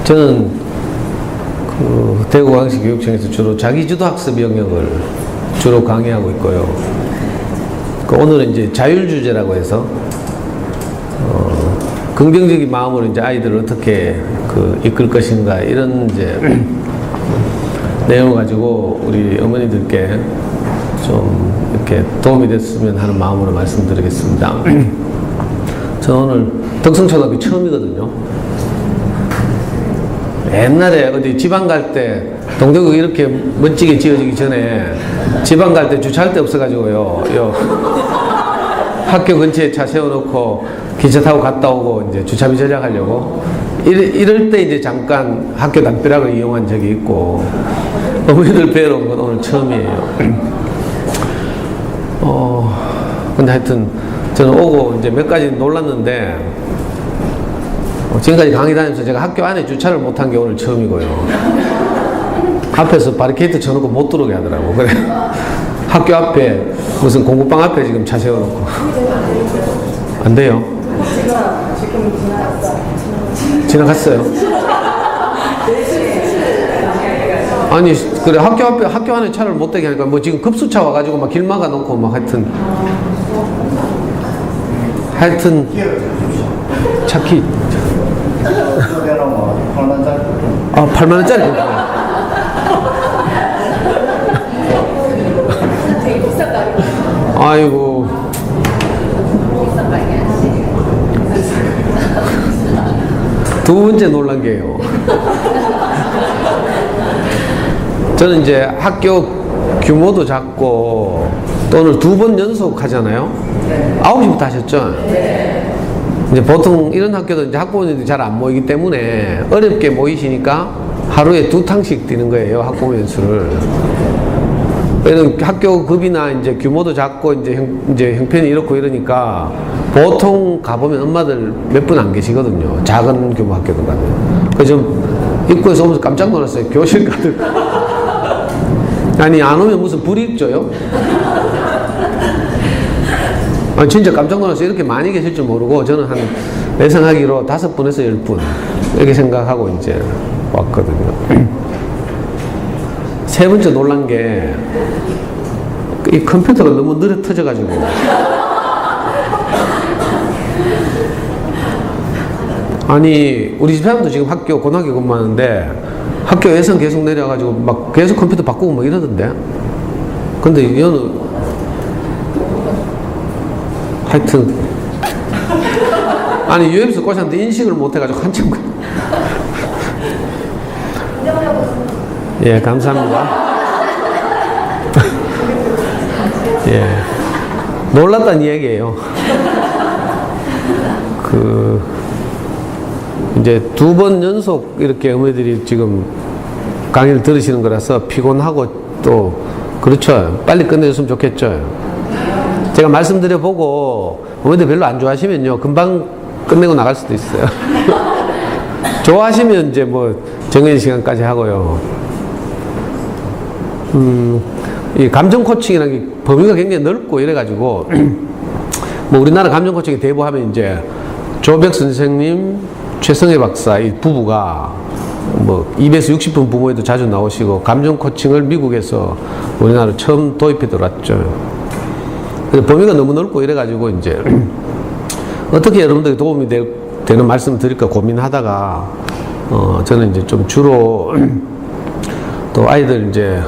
저는 그 대구광시교육청에서 주로 자기주도 학습 영역을 주로 강의하고 있고요. 그 오늘은 이제 자율주제라고 해서 긍정적인 마음으로 이제 아이들을 어떻게 이끌 것인가 이런 이제 내용을 가지고 우리 어머니들께 좀 이렇게 도움이 됐으면 하는 마음으로 말씀드리겠습니다. 저는 오늘 덕성초등학교 처음이거든요. 옛날에 어디 지방 갈 때 동대구가 이렇게 멋지게 지어지기 전에 지방 갈 때 주차할 데 없어가지고요. 학교 근처에 차 세워놓고 기차 타고 갔다 오고 이제 주차비 절약하려고 이럴 때 이제 잠깐 학교 담벼락을 이용한 적이 있고 어머니들 뵈러 온 건 오늘 처음이에요. 근데 하여튼 저는 오고 이제 몇 가지 놀랐는데 지금까지 강의 다니면서 제가 학교 안에 주차를 못한 게 오늘 처음이고요. 앞에서 바리케이트 쳐놓고 못 들어오게 하더라고. 그래 학교 앞에 무슨 공부방 앞에 지금 차 세워놓고 안 돼요? 지나갔어요. 아니 그래 학교 안에 차를 못 대게 하니까 뭐 지금 급수차 와가지고 막 길 막아놓고 막 하여튼 차키 8만원짜리 되게 비싼 거 아니에요? 아이고 두 번째 놀란 게요. 저는 이제 학교 규모도 작고 또 오늘 2번 연속 하잖아요. 9시부터 하셨죠? 이제 보통 이런 학교도 이제 학부모님들이 잘 안 모이기 때문에 어렵게 모이시니까 하루에 2탕씩 뛰는 거예요. 학부모 연수를. 얘는 학교 급이나 이제 규모도 작고 이제 형편이 이렇고 이러니까 보통 가보면 엄마들 몇 분 안 계시거든요. 작은 규모 학교도 가면. 그래서 좀 입구에서 오면서 깜짝 놀랐어요. 교실 가득. 아니 안 오면 무슨 불이 있죠요? 아니, 진짜 깜짝 놀랐어요. 이렇게 많이 계실 줄 모르고 저는 한 예상하기로 5분에서 10분 이렇게 생각하고 이제 왔거든요. 세 번째 놀란 게 이 컴퓨터가 너무 느려 터져가지고 아니 우리 집사람도 지금 학교 고등학교 근무하는데 학교 예산 계속 내려가지고 막 계속 컴퓨터 바꾸고 막 이러던데 근데 얘는 하여튼 아니 UMC 꽂았는데 인식을 못해가지고 한참 예 감사합니다. 예 놀랐다는 얘기예요. 이제 2번 연속 이렇게 어머니들이 지금 강의를 들으시는 거라서 피곤하고 또 그렇죠. 빨리 끝내줬으면 좋겠죠. 제가 말씀드려보고 어머니들 별로 안 좋아하시면요 금방 끝내고 나갈 수도 있어요. 좋아하시면 이제 뭐 정해진 시간까지 하고요. 이 감정 코칭이라는 게 범위가 굉장히 넓고 이래가지고 뭐 우리나라 감정 코칭이 대부하면 이제 조백 선생님, 최성애 박사 이 부부가 뭐 2에서 60분 부모에도 자주 나오시고 감정 코칭을 미국에서 우리나라로 처음 도입해 들어왔죠. 범위가 너무 넓고 이래가지고 이제 어떻게 여러분들에게 도움이 되는 말씀을 드릴까 고민하다가 저는 이제 좀 주로 또 아이들 이제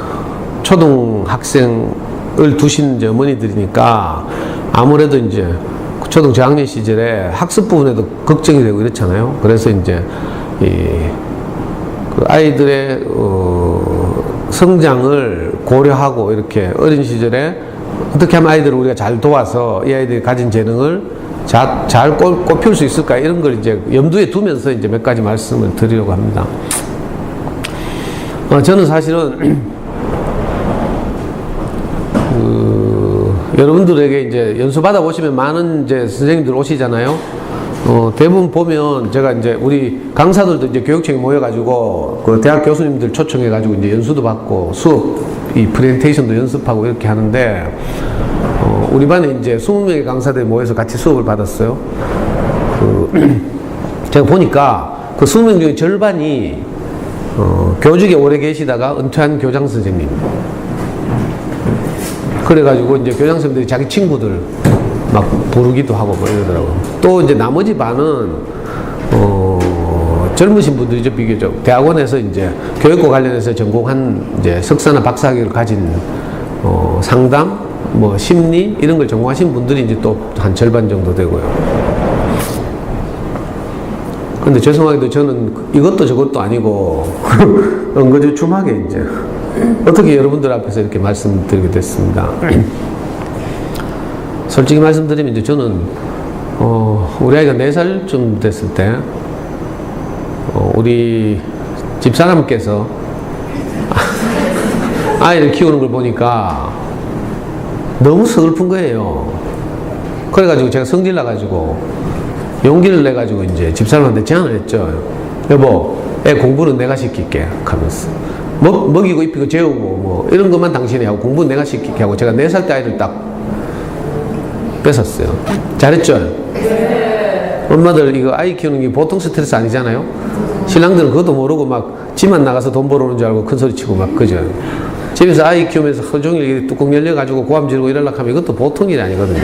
초등학생을 두신 이제 어머니들이니까 아무래도 이제 초등 저학년 시절에 학습 부분에도 걱정이 되고 이렇잖아요. 그래서 이제 그 아이들의 성장을 고려하고 이렇게 어린 시절에 어떻게 하면 아이들을 우리가 잘 도와서 이 아이들이 가진 재능을 잘 꽃피울 수 있을까 이런 걸 이제 염두에 두면서 이제 몇 가지 말씀을 드리려고 합니다. 저는 사실은 여러분들에게 이제 연수 받아보시면 많은 이제 선생님들 오시잖아요. 대부분 보면 제가 이제 우리 강사들도 이제 교육청에 모여가지고 그 대학 교수님들 초청해가지고 이제 연수도 받고 수업 이 프레젠테이션도 연습하고 이렇게 하는데 우리 반에 이제 20명의 강사들이 모여서 같이 수업을 받았어요. 제가 보니까 그 20명 중에 절반이 교직에 오래 계시다가 은퇴한 교장 선생님. 그래가지고 이제 교장 선생님들이 자기 친구들 막 부르기도 하고 뭐 이러더라고요. 또 이제 나머지 반은 젊으신 분들이죠, 비교적. 대학원에서 이제 교육과 관련해서 전공한 이제 석사나 박사학위를 가진 상담, 뭐 심리 이런 걸 전공하신 분들이 이제 또 한 절반 정도 되고요. 근데 죄송하게도 저는 이것도 저것도 아니고 엉거주춤하게 이제 어떻게 여러분들 앞에서 이렇게 말씀드리게 됐습니다. 솔직히 말씀드리면 이제 저는 우리 아이가 4살쯤 됐을 때 우리 집사람께서 아이를 키우는 걸 보니까 너무 서글픈 거예요. 그래가지고 제가 성질 나가지고 용기를 내가지고 이제 집사람한테 제안을 했죠. 여보, 애 공부는 내가 시킬게 하면서 먹이고 입히고 재우고 뭐 이런 것만 당신이 하고 공부는 내가 시킬게 하고 제가 4살 때 아이를 딱 뺏었어요. 잘했죠? 네. 엄마들 이거 아이 키우는 게 보통 스트레스 아니잖아요. 신랑들은 그것도 모르고 막 집만 나가서 돈 벌어오는 줄 알고 큰 소리 치고 막 그죠. 집에서 아이 키우면서 하루 종일 뚜껑 열려가지고 고함 지르고 이러려고 하면 이것도 보통 일이 아니거든요.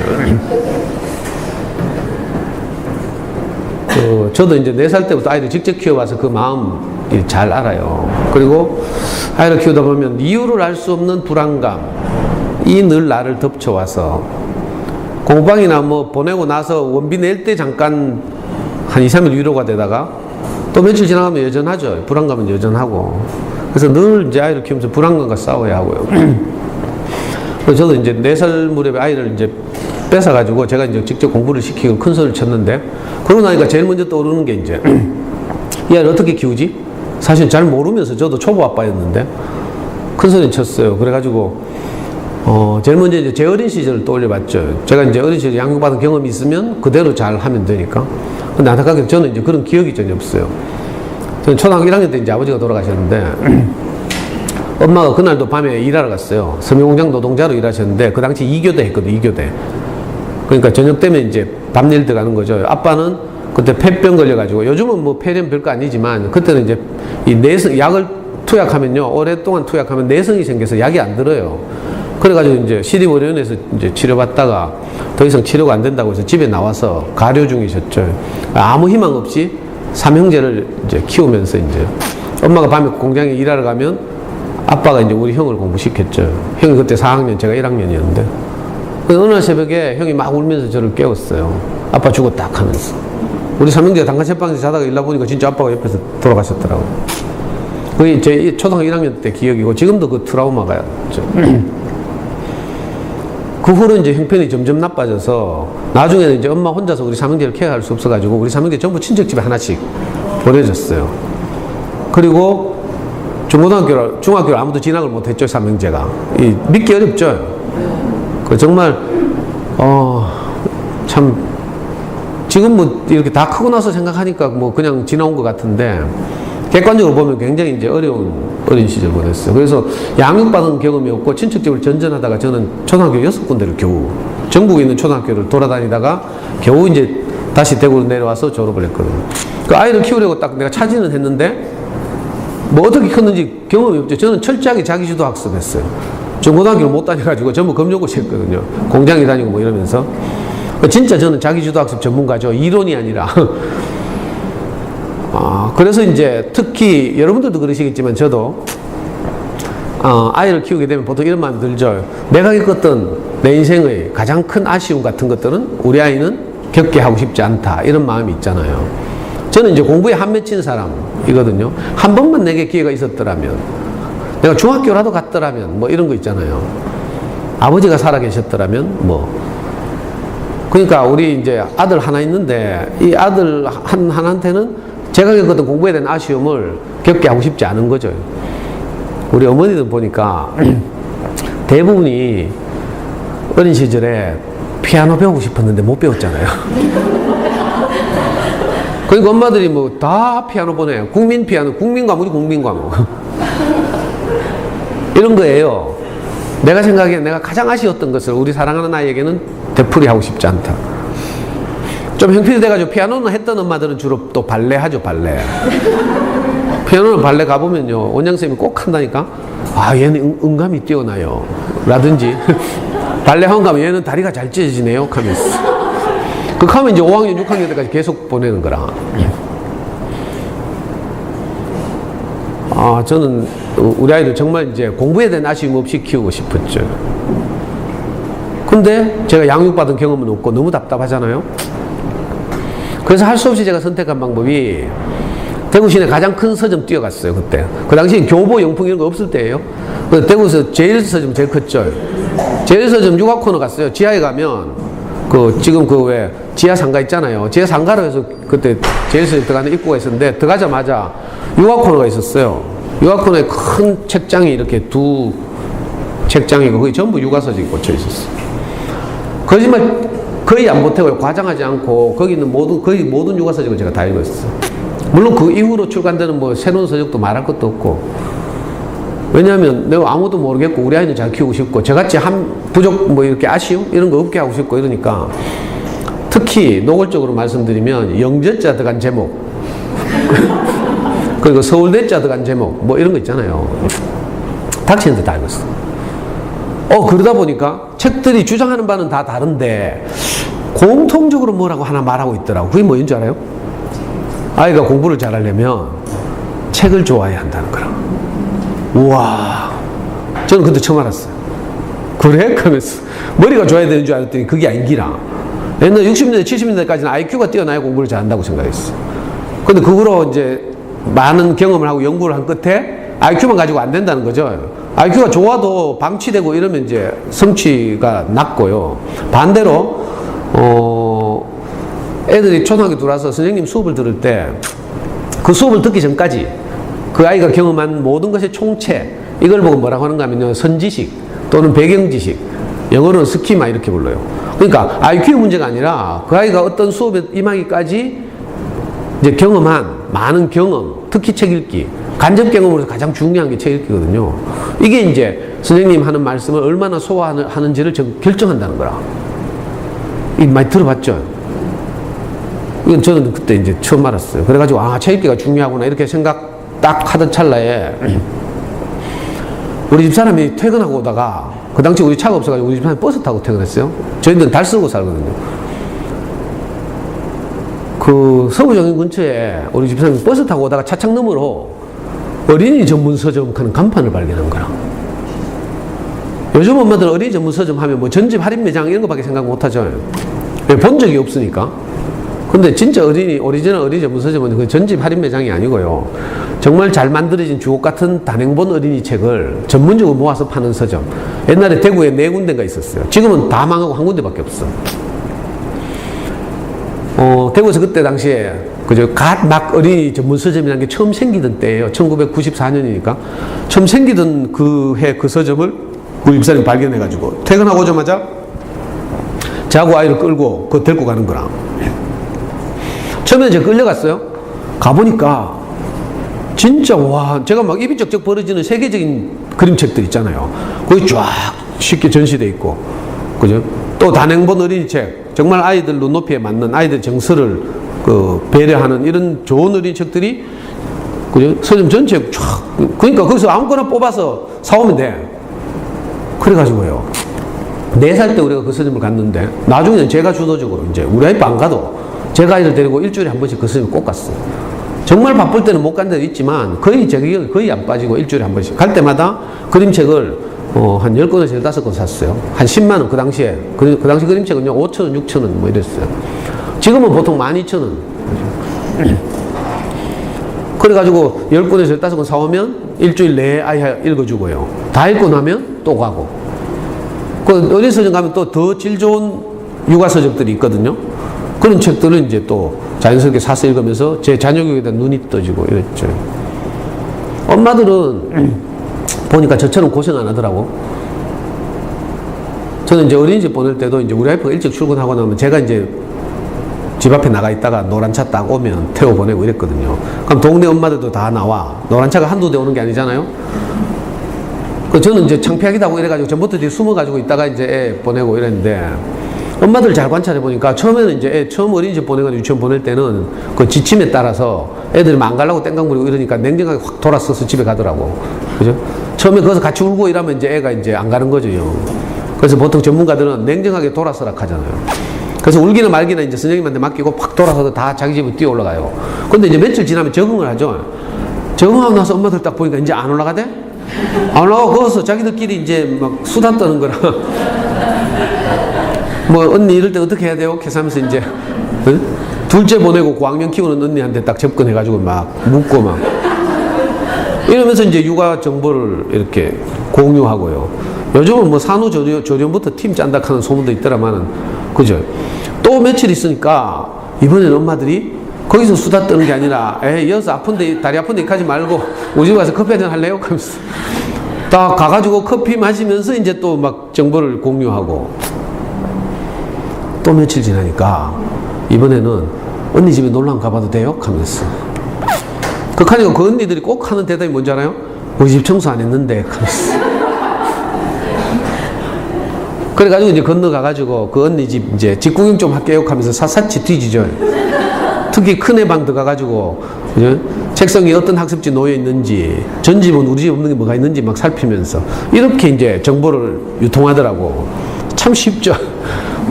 저도 이제 4살 때부터 아이를 직접 키워봐서 그 마음 잘 알아요. 그리고 아이를 키우다 보면 이유를 알 수 없는 불안감이 늘 나를 덮쳐와서 공방이나 뭐 보내고 나서 원비 낼 때 잠깐 한 2, 3일 위로가 되다가 또 며칠 지나가면 여전하죠. 불안감은 여전하고. 그래서 늘 이제 아이를 키우면서 불안감과 싸워야 하고요. 그래서 저도 이제 4살 무렵에 아이를 이제 뺏어가지고 제가 이제 직접 공부를 시키고 큰 소리를 쳤는데 그러고 나니까 제일 먼저 떠오르는 게 이제 이 아이를 어떻게 키우지? 사실 잘 모르면서 저도 초보 아빠였는데 큰 소리 쳤어요. 그래가지고 제일 먼저 이제 제 어린 시절을 떠올려봤죠. 제가 이제 어린 시절 양육받은 경험이 있으면 그대로 잘 하면 되니까. 근데 안타깝게 저는 이제 그런 기억이 전혀 없어요. 저는 초등학교 1학년 때 이제 아버지가 돌아가셨는데 엄마가 그날도 밤에 일하러 갔어요. 섬유공장 노동자로 일하셨는데 그 당시 2교대 했거든요. 2교대. 그러니까 저녁 되면 이제 밤일 들어가는 거죠. 아빠는 그때 폐병 걸려가지고 요즘은 뭐 폐렴 별거 아니지만 그때는 이제 이 내성 약을 투약하면요 오랫동안 투약하면 내성이 생겨서 약이 안 들어요. 그래가지고 이제 시립의료원에서 이제 치료받다가 더 이상 치료가 안 된다고 해서 집에 나와서 가료 중이셨죠. 아무 희망 없이 3형제를 이제 키우면서 이제 엄마가 밤에 공장에 일하러 가면 아빠가 이제 우리 형을 공부시켰죠. 형이 그때 4학년, 제가 1학년이었는데. 어느 날 새벽에 형이 막 울면서 저를 깨웠어요. 아빠 죽었다 하면서. 우리 3형제가 단칸체방에서 자다가 일나 보니까 진짜 아빠가 옆에서 돌아가셨더라고요. 그게 제 초등학교 1학년 때 기억이고 지금도 그 트라우마가 있죠. 그 후로 이제 형편이 점점 나빠져서 나중에는 이제 엄마 혼자서 우리 3형제를 케어할 수 없어가지고 우리 3형제 전부 친척집에 하나씩 보내줬어요. 그리고 중학교를 아무도 진학을 못했죠, 3형제가. 믿기 어렵죠. 그 정말 참 지금 뭐 이렇게 다 크고 나서 생각하니까 뭐 그냥 지나온 것 같은데 객관적으로 보면 굉장히 이제 어려운 어린 시절 보냈어요. 그래서 양육받은 경험이 없고 친척집을 전전하다가 저는 초등학교 6군데를 겨우 전국에 있는 초등학교를 돌아다니다가 겨우 이제 다시 대구로 내려와서 졸업을 했거든요. 그 아이를 키우려고 딱 내가 차지는 했는데 뭐 어떻게 컸는지 경험이 없죠. 저는 철저하게 자기주도 학습했어요. 중고등학교를 못 다녀가지고 전부 검정고시 했거든요. 공장에 다니고 뭐 이러면서. 진짜 저는 자기주도 학습 전문가죠. 이론이 아니라. 그래서 이제 특히 여러분들도 그러시겠지만 저도 아이를 키우게 되면 보통 이런 마음이 들죠. 내가 겪었던 내 인생의 가장 큰 아쉬움 같은 것들은 우리 아이는 겪게 하고 싶지 않다. 이런 마음이 있잖아요. 저는 이제 공부에 한 맺힌 사람이거든요. 한 번만 내게 기회가 있었더라면, 내가 중학교라도 갔더라면, 뭐 이런 거 있잖아요. 아버지가 살아계셨더라면, 뭐. 그러니까 우리 이제 아들 하나 있는데, 이 아들 하나한테는 제가 겪었던 공부에 대한 아쉬움을 겪게 하고 싶지 않은 거죠. 우리 어머니들 보니까 대부분이 어린 시절에 피아노 배우고 싶었는데 못 배웠잖아요. 그러니까 엄마들이 뭐 다 피아노 보내요. 국민 피아노, 국민 과목이 국민 과목. 이런 거예요. 내가 생각에 내가 가장 아쉬웠던 것을 우리 사랑하는 아이에게는 되풀이하고 싶지 않다. 좀 형편이 돼가지고 피아노는 했던 엄마들은 주로 또 발레 하죠, 발레. 피아노는 발레 가보면요, 원장쌤이 꼭 한다니까? 아, 얘는 음감이 뛰어나요. 라든지, 발레 학원 가면 얘는 다리가 잘 찢어지네요. 하면서. 그 하면 이제 5학년, 6학년 때까지 계속 보내는 거라. 아, 저는 우리 아이들 정말 이제 공부에 대한 아쉬움 없이 키우고 싶었죠. 근데 제가 양육받은 경험은 없고 너무 답답하잖아요. 그래서 할 수 없이 제가 선택한 방법이 대구 시내 가장 큰 서점 뛰어갔어요, 그때. 그 당시에 교보, 영풍 이런 거 없을 때예요. 그래서 대구에서 제일 서점 제일 컸죠. 제일 서점 육아 코너 갔어요. 지하에 가면 지금 왜 지하 상가 있잖아요. 지하 상가로 해서 그때 제일 서점 들어가는 입구가 있었는데 들어가자마자 육아 코너가 있었어요. 육아 코너에 큰 책장이 이렇게 두 책장이고 거기 전부 육아 서적이 꽂혀 있었어요. 거짓말 거의 안 보태고요. 과장하지 않고 거기는 거의 모든 육아 서적을 제가 다 읽었어요. 물론 그 이후로 출간되는 뭐 새로운 서적도 말할 것도 없고. 왜냐하면 내가 아무도 모르겠고 우리 아이는 잘 키우고 싶고 저같이 부족 뭐 이렇게 아쉬움 이런 거 없게 하고 싶고 이러니까 특히 노골적으로 말씀드리면 영재자 들어간 제목 그리고 서울대자 들어간 제목 뭐 이런 거 있잖아요. 닥치는데 다 읽었어. 그러다 보니까 책들이 주장하는 바는 다 다른데 공통적으로 뭐라고 하나 말하고 있더라고. 그게 뭐인 줄 알아요? 아이가 공부를 잘하려면 책을 좋아해야 한다는 거라. 우와, 저는 그때 처음 알았어요. 그래? 그러면서 머리가 좋아야 되는 줄 알았더니 그게 아닌기라. 옛날 60년대 70년대까지는 IQ가 뛰어나야 공부를 잘한다고 생각했어요. 근데 그거로 이제 많은 경험을 하고 연구를 한 끝에 IQ만 가지고 안 된다는 거죠. IQ가 좋아도 방치되고 이러면 이제 성취가 낮고요. 반대로 애들이 초등학교 들어와서 선생님 수업을 들을 때 그 수업을 듣기 전까지 그 아이가 경험한 모든 것의 총체, 이걸 보고 뭐라고 하는가 하면요, 선지식 또는 배경지식, 영어로는 스키마 이렇게 불러요. 그러니까 IQ 문제가 아니라 그 아이가 어떤 수업에 임하기까지 이제 경험한 많은 경험, 특히 책 읽기, 간접 경험으로서 가장 중요한 게 책 읽기거든요. 이게 이제 선생님 하는 말씀을 얼마나 소화하는지를 결정한다는 거라. 이 많이 들어봤죠? 이건 저는 그때 이제 처음 알았어요. 그래가지고 책 읽기가 중요하구나 이렇게 생각 딱 하던 찰나에 우리 집사람이 퇴근하고 오다가 그 당시 우리 차가 없어가지고 우리 집사람이 버스 타고 퇴근했어요. 저희들은 달 쓰고 살거든요. 그 서구정인 근처에 우리 집사람이 버스 타고 오다가 차창 너머로 어린이 전문 서점 하는 간판을 발견한 거야. 요즘 엄마들은 어린이 전문 서점 하면 뭐 전집 할인 매장 이런 거밖에 생각 못 하죠. 본 적이 없으니까. 근데 진짜 오리지널 어린이 전문 서점은 그 전집 할인 매장이 아니고요. 정말 잘 만들어진 주옥 같은 단행본 어린이 책을 전문적으로 모아서 파는 서점. 옛날에 대구에 4군데가 있었어요. 지금은 다 망하고 한 군데밖에 없어. 대구에서 그때 당시에 막 어린이 전문 서점이라는 게 처음 생기던 때예요. 1994년이니까. 처음 생기던 그 해 그 서점을 우리 집사람이 발견해가지고 퇴근하고 오자마자 자고 아이를 끌고 그거 데리고 가는 거라. 처음에 제가 끌려갔어요. 가보니까 진짜 제가 막 입이 쩍쩍 벌어지는 세계적인 그림책들 있잖아요. 거기 쫙 쉽게 전시돼 있고, 그죠? 또 단행본 어린이 책, 정말 아이들 눈높이에 맞는 아이들 정서를 배려하는 이런 좋은 어린이 책들이, 그죠? 서점 전체에 쫙, 그러니까 거기서 아무거나 뽑아서 사오면 돼. 그래가지고요. 4살 때 우리가 그 서점을 갔는데, 나중에는 제가 주도적으로 이제 우리 아이 안 가도 제가 아이를 데리고 일주일에 한 번씩 그 서점에 꼭 갔어요. 정말 바쁠 때는 못 간 데도 있지만 거의 제 기억에 거의 안 빠지고 일주일에 한 번씩 갈 때마다 그림책을 한 10권에서 15권 샀어요. 한 10만 원. 그 당시에 그 당시 그림책은요 5,000원, 6,000원 뭐 이랬어요. 지금은 보통 12,000원. 그래가지고 10권에서 15권 사오면 일주일 내에 아이 읽어주고요. 다 읽고 나면 또 가고. 그 어린 서점 가면 또 더 질 좋은 육아 서적들이 있거든요. 그런 책들은 이제 또 자연스럽게 사서 읽으면서 제 자녀 교육에 대한 눈이 떠지고 이랬죠. 엄마들은 보니까 저처럼 고생 안 하더라고. 저는 이제 어린이집 보낼 때도 이제 우리 와이프가 일찍 출근하고 나면 제가 이제 집 앞에 나가 있다가 노란 차 딱 오면 태워 보내고 이랬거든요. 그럼 동네 엄마들도 다 나와. 노란 차가 한두 대 오는 게 아니잖아요. 저는 이제 창피하기도 하고 이래가지고 전부터 뒤에 숨어가지고 있다가 이제 애 보내고 이랬는데, 엄마들 잘 관찰해 보니까 처음에는 이제 애 처음 어린이집 보내거나 유치원 보낼 때는 그 지침에 따라서 애들이 안 가려고 땡깡 부리고 이러니까 냉정하게 확 돌아서서 집에 가더라고. 그죠? 처음에 거기서 같이 울고 이러면 이제 애가 이제 안 가는 거죠. 그래서 보통 전문가들은 냉정하게 돌아서라 하잖아요. 그래서 울기나 말기나 이제 선생님한테 맡기고 팍 돌아서서 다 자기 집으로 뛰어 올라가요. 근데 이제 며칠 지나면 적응을 하죠. 적응하고 나서 엄마들 딱 보니까 이제 안 올라가대? 안 올라가고 거기서 자기들끼리 이제 막 수다 떠는 거라. 뭐 언니 이럴 때 어떻게 해야 돼요? 계속 하면서 이제 둘째 보내고 고학년 키우는 언니한테 딱 접근해가지고 막 묻고 막 이러면서 이제 육아 정보를 이렇게 공유하고요. 요즘은 뭐 산후조리원부터 팀 짠다 하는 소문도 있더라마는 그죠? 또 며칠 있으니까 이번에는 엄마들이 거기서 수다 떠는 게 아니라 에이 여기서 아픈데 다리 아픈데 가지 말고 우리 집 와서 커피 한잔 할래요? 하면서 딱 가가지고 커피 마시면서 이제 또 막 정보를 공유하고 또 며칠 지나니까 이번에는 언니 집에 놀러 가봐도 돼요? 하면서 그러니까 그 언니들이 꼭 하는 대답이 뭔지 알아요? 우리 집 청소 안 했는데 하면서 그래가지고 이제 건너가가지고 그 언니 집 이제 집 구경 좀 할게요 하면서 샅샅이 뒤지죠. 특히 큰애 방 들어가가지고 그죠? 책상 위에 어떤 학습지 놓여 있는지 전 집은 우리 집 없는 게 뭐가 있는지 막 살피면서 이렇게 이제 정보를 유통하더라고. 참 쉽죠.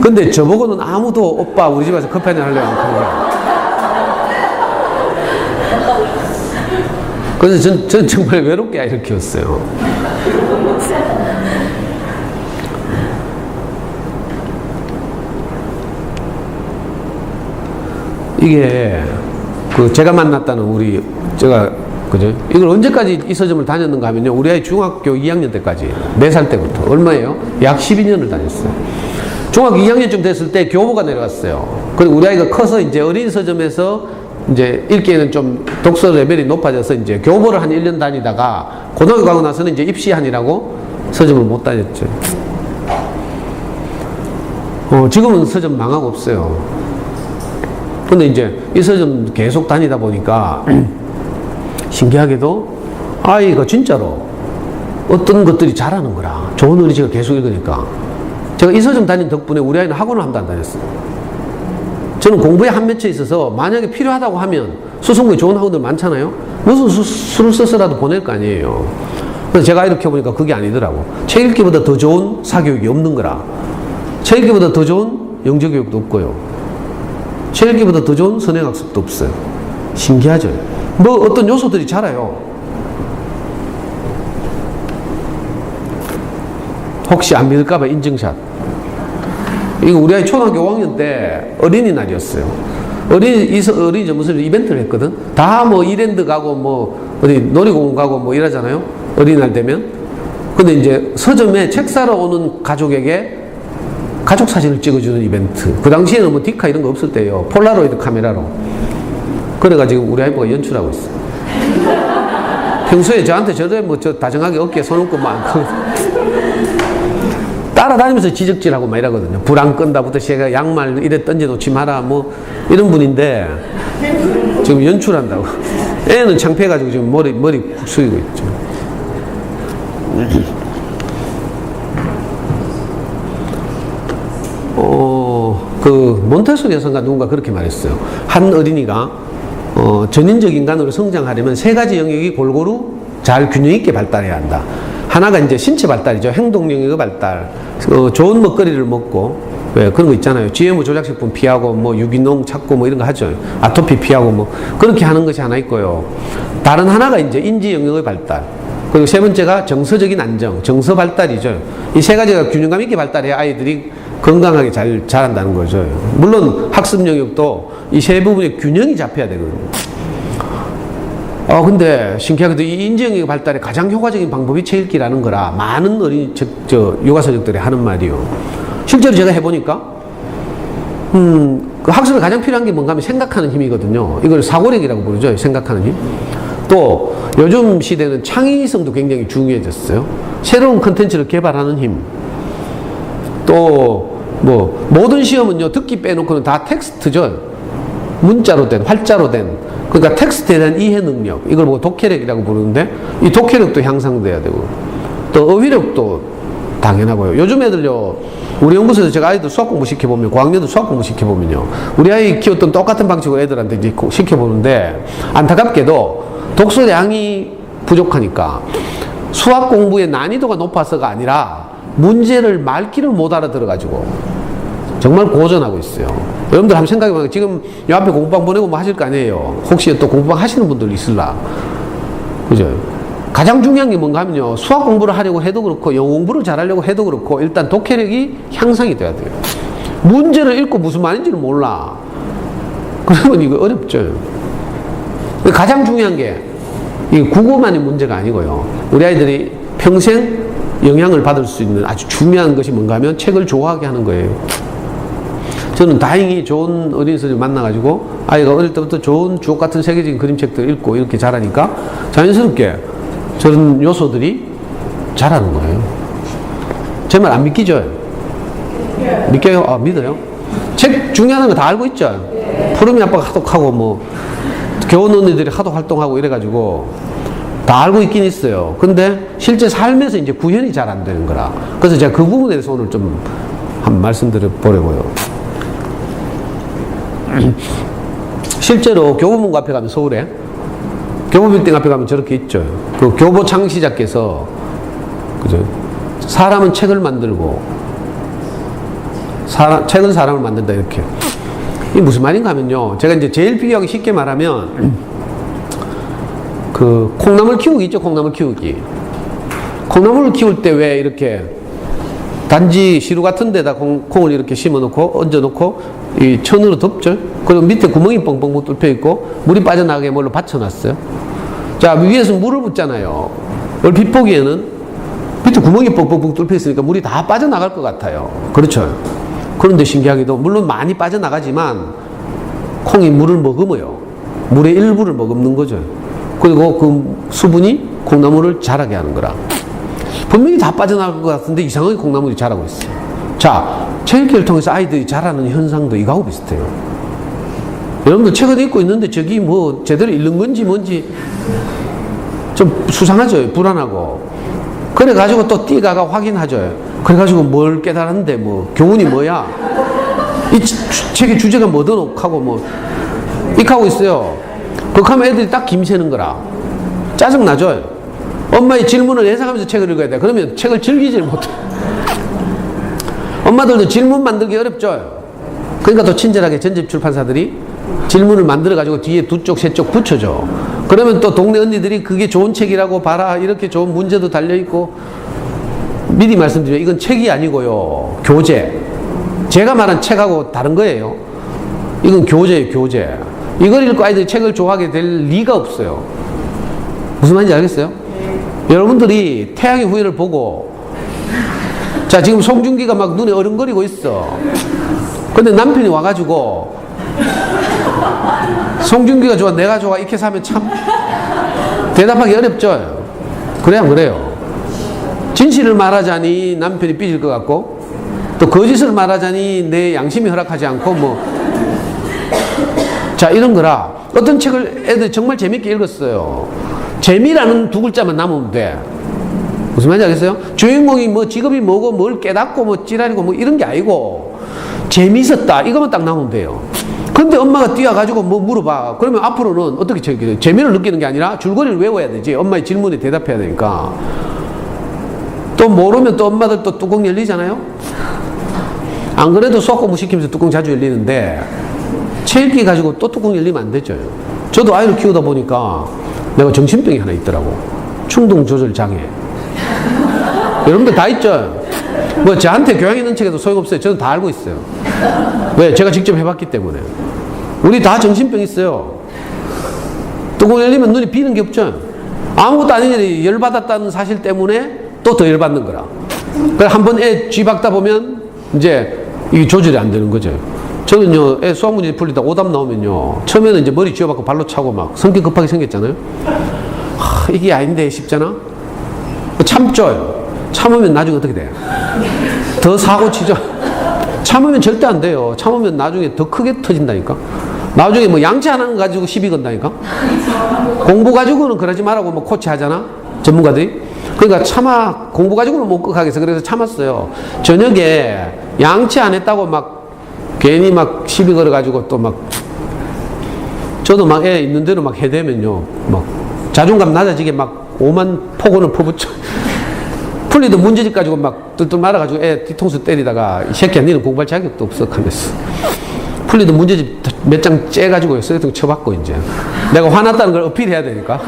근데 저보고는 아무도 오빠 우리 집 와서 커피 한잔 하려고 안 하는 거야. 그래서 전 정말 외롭게 아이를 키웠어요. 이게 그 제가 만났다는 우리 제가 그죠? 이걸 언제까지 이 서점을 다녔는가 하면요. 우리 아이 중학교 2학년 때까지 4살 때부터 얼마예요? 약 12년을 다녔어요. 중학교 2학년쯤 됐을 때 교보가 내려갔어요. 그리고 우리 아이가 커서 이제 어린이 서점에서 이제 읽기에는 좀 독서 레벨이 높아져서 이제 교보를 한 1년 다니다가 고등학교 가고 나서는 이제 입시한이라고 서점을 못 다녔죠. 지금은 서점 망하고 없어요. 근데 이제 이 서점 계속 다니다 보니까 신기하게도 아이가 진짜로 어떤 것들이 잘하는 거라. 좋은 어린이집을 계속 읽으니까. 제가 이 서점 다닌 덕분에 우리 아이는 학원을 한 번도 안 다녔어요. 저는 공부에 한 맺혀 있어서 만약에 필요하다고 하면 수성구에 좋은 학원들 많잖아요. 무슨 수를 써서라도 보낼 거 아니에요. 그래서 제가 이렇게 보니까 그게 아니더라고. 책 읽기보다 더 좋은 사교육이 없는 거라. 책 읽기보다 더 좋은 영재교육도 없고요. 책 읽기보다 더 좋은 선행학습도 없어요. 신기하죠. 뭐 어떤 요소들이 자라요. 혹시 안 믿을까봐 인증샷. 이거 우리 아이 초등학교 5학년 때 어린이날이었어요. 어린이집 무슨 이벤트를 했거든. 다 뭐 이랜드 가고 뭐 어디 놀이공원 가고 뭐 이러잖아요. 어린이날 되면. 근데 이제 서점에 책 사러 오는 가족에게 가족 사진을 찍어주는 이벤트. 그 당시에는 뭐 디카 이런 거 없을 때예요. 폴라로이드 카메라로. 그래가지고 우리 아이가 연출하고 있어. 평소에 저한테 저래 뭐 저 다정하게 어깨에 손 얹고 막 따라다니면서 지적질하고 막 이러거든요. 불 안 끈다부터 제가 양말 이래 던져놓지 마라 뭐 이런 분인데 지금 연출한다고. 애는 창피해가지고 지금 머리 푹 숙이고 있죠. 그 몬테소리 여성가 누군가 그렇게 말했어요. 한 어린이가 전인적 인간으로 성장하려면 3가지 영역이 골고루 잘 균형 있게 발달해야 한다. 하나가 이제 신체 발달이죠. 행동 영역의 발달. 좋은 먹거리를 먹고, 왜 그런 거 있잖아요. GMO 조작식품 피하고, 뭐 유기농 찾고, 뭐 이런 거 하죠. 아토피 피하고, 뭐 그렇게 하는 것이 하나 있고요. 다른 하나가 이제 인지 영역의 발달. 그리고 3번째가 정서적인 안정, 정서 발달이죠. 이 3가지가 균형감 있게 발달해야 아이들이 건강하게 잘 자란다는 거죠. 물론 학습 영역도 이 3부분의 균형이 잡혀야 되거든요. 근데 신기하게도 이 인지영역 발달에 가장 효과적인 방법이 책 읽기라는 거라 많은 어린이 요가서적들이 하는 말이요. 실제로 제가 해보니까 그 학습에 가장 필요한 게 뭔가 하면 생각하는 힘이거든요. 이걸 사고력이라고 부르죠. 생각하는 힘. 또 요즘 시대는 창의성도 굉장히 중요해졌어요. 새로운 컨텐츠를 개발하는 힘. 또 뭐 모든 시험은요 듣기 빼놓고는 다 텍스트죠. 문자로 된 활자로 된 그러니까 텍스트에 대한 이해 능력 이걸 뭐 독해력이라고 부르는데 이 독해력도 향상돼야 되고 또 어휘력도 당연하고요. 요즘 애들요, 우리 연구소에서 제가 아이들 수학 공부 시켜보면, 고학년들 수학 공부 시켜보면요, 우리 아이 키웠던 똑같은 방식으로 애들한테 이제 시켜보는데, 안타깝게도 독서량이 부족하니까 수학 공부의 난이도가 높아서가 아니라 문제를 말귀를 못 알아들어가지고 정말 고전하고 있어요. 여러분들 한번 생각해보면 지금 요 앞에 공부방 보내고 뭐 하실 거 아니에요. 혹시 또 공부방 하시는 분들 있을라. 그죠? 가장 중요한 게 뭔가 하면요, 수학 공부를 하려고 해도 그렇고 영어 공부를 잘하려고 해도 그렇고 일단 독해력이 향상이 돼야 돼요. 문제를 읽고 무슨 말인지를 몰라. 그러면 이거 어렵죠. 가장 중요한 게 이 국어만이 문제가 아니고요, 우리 아이들이 평생 영향을 받을 수 있는 아주 중요한 것이 뭔가 하면 책을 좋아하게 하는 거예요. 저는 다행히 좋은 어린이들을 만나가지고 아이가 어릴 때부터 좋은 주옥 같은 세계적인 그림책들 읽고 이렇게 자라니까 자연스럽게 저런 요소들이 자라는 거예요. 제 말 안 믿기죠? 믿겨요? 아, 믿어요? 책 중요한 거 다 알고 있죠? 푸르미 아빠가 하독하고 뭐 교원 언니들이 하도 활동하고 이래가지고 다 알고 있긴 있어요. 근데 실제 삶에서 이제 구현이 잘 안 되는 거라. 그래서 제가 그 부분에 대해서 오늘 좀 한 말씀드려 보려고요. 실제로 교보문고 앞에 가면 서울에 교보빌딩 앞에 가면 저렇게 있죠. 그 교보 창시자께서 그죠? 사람은 책을 만들고 책은 사람을 만든다 이렇게. 이게 무슨 말인가 하면요, 제가 이제 제일 비교하기 쉽게 말하면 그 콩나물 키우기 있죠. 콩나물 키우기. 콩나물을 키울 때 왜 이렇게 단지 시루 같은 데다 콩을 이렇게 심어 놓고 얹어 놓고 이 천으로 덮죠. 그리고 밑에 구멍이 뻥뻥 뚫려 있고 물이 빠져나가게 뭘로 받쳐놨어요. 자, 위에서 물을 붓잖아요. 얼핏 보기에는 밑에 구멍이 뻥뻥 뚫려 있으니까 물이 다 빠져나갈 것 같아요. 그렇죠. 그런데 신기하게도 물론 많이 빠져나가지만 콩이 물을 머금어요. 물의 일부를 머금는 거죠. 그리고 그 수분이 콩나물을 자라게 하는 거라. 분명히 다 빠져나갈 것 같은데 이상하게 콩나물이 자라고 있어요. 자, 책 읽기를 통해서 아이들이 자라는 현상도 이거하고 비슷해요. 여러분들 책을 읽고 있는데 저기 뭐 제대로 읽는 건지 뭔지 좀 수상하죠. 불안하고. 그래가지고 또 뛰어가가 확인하죠. 그래가지고 뭘 깨달았는데 뭐 교훈이 뭐야? 이 책의 주제가 뭐든 하고 뭐 익하고 있어요. 그렇게 하면 애들이 딱 김새는 거라. 짜증나죠? 엄마의 질문을 예상하면서 책을 읽어야 돼. 그러면 책을 즐기질 못해. 엄마들도 질문 만들기 어렵죠? 그러니까 또 친절하게 전집 출판사들이 질문을 만들어가지고 뒤에 두 쪽, 세 쪽 붙여줘. 그러면 또 동네 언니들이 그게 좋은 책이라고 봐라. 이렇게 좋은 문제도 달려있고. 미리 말씀드리면 이건 책이 아니고요. 교재. 제가 말한 책하고 다른 거예요. 이건 교재예요, 교재. 이걸 읽고 아이들이 책을 좋아하게 될 리가 없어요. 무슨 말인지 알겠어요? 여러분들이 태양의 후예를 보고, 자, 지금 송중기가 막 눈에 어른거리고 있어. 근데 남편이 와가지고, 송중기가 좋아, 내가 좋아, 이렇게 사면 참 대답하기 어렵죠? 그래야 안 그래요? 진실을 말하자니 남편이 삐질 것 같고, 또 거짓을 말하자니 내 양심이 허락하지 않고, 뭐. 자, 이런 거라. 어떤 책을 애들이 정말 재밌게 읽었어요. 재미라는 두 글자만 남으면 돼. 무슨 말인지 알겠어요? 주인공이 뭐 직업이 뭐고 뭘 깨닫고 뭐 찌라리고 뭐 이런 게 아니고 재미있었다 이거만 딱 남으면 돼요. 근데 엄마가 뛰어가지고 뭐 물어봐. 그러면 앞으로는 어떻게 재미를 느끼는 게 아니라 줄거리를 외워야 되지. 엄마의 질문에 대답해야 되니까. 또 모르면 또 엄마들 또 뚜껑 열리잖아요. 안 그래도 수학 공부 시키면서 뚜껑 자주 열리는데 책 읽기 가지고 또 뚜껑 열리면 안 되죠. 저도 아이를 키우다 보니까 내가 정신병이 하나 있더라고. 충동 조절 장애. 여러분들 다 있죠? 뭐 저한테 교양 있는 책에도 소용없어요. 저는 다 알고 있어요. 왜? 제가 직접 해봤기 때문에. 우리 다 정신병 있어요. 뚜껑 열리면 눈이 비는 게 없죠? 아무것도 아닌 일이 열받았다는 사실 때문에 또 더 열받는 거라. 그래 한번 애 쥐박다 보면 이제 이게 조절이 안 되는 거죠. 저는요, 애 수학 문제 풀리다 오답 나오면요, 처음에는 이제 머리 쥐어박고 발로 차고 막 성격 급하게 생겼잖아요. 이게 아닌데 싶잖아? 참죠. 참으면 나중에 어떻게 돼? 더 사고 치죠. 참으면 절대 안 돼요. 참으면 나중에 더 크게 터진다니까. 나중에 뭐 양치 안 하는 거 가지고 시비 건다니까. 공부 가지고는 그러지 말라고 뭐 코치 하잖아. 전문가들이. 그러니까 차마 공부 가지고는 못 하겠어. 그래서 참았어요. 저녁에 양치 안 했다고 막 괜히 막 시비 걸어가지고 또 막 저도 막 애 있는 대로 막 해대면요. 막 자존감 낮아지게 막 오만 폭언을 퍼붓죠. 풀리도 문제집 가지고 막 뚫뚫 말아가지고 애 뒤통수 때리다가 이 새끼야 니는 공부할 자격도 없어 하면서 풀리도 문제집 몇 장 째가지고 쓰레기통 쳐받고 이제 내가 화났다는 걸 어필해야 되니까.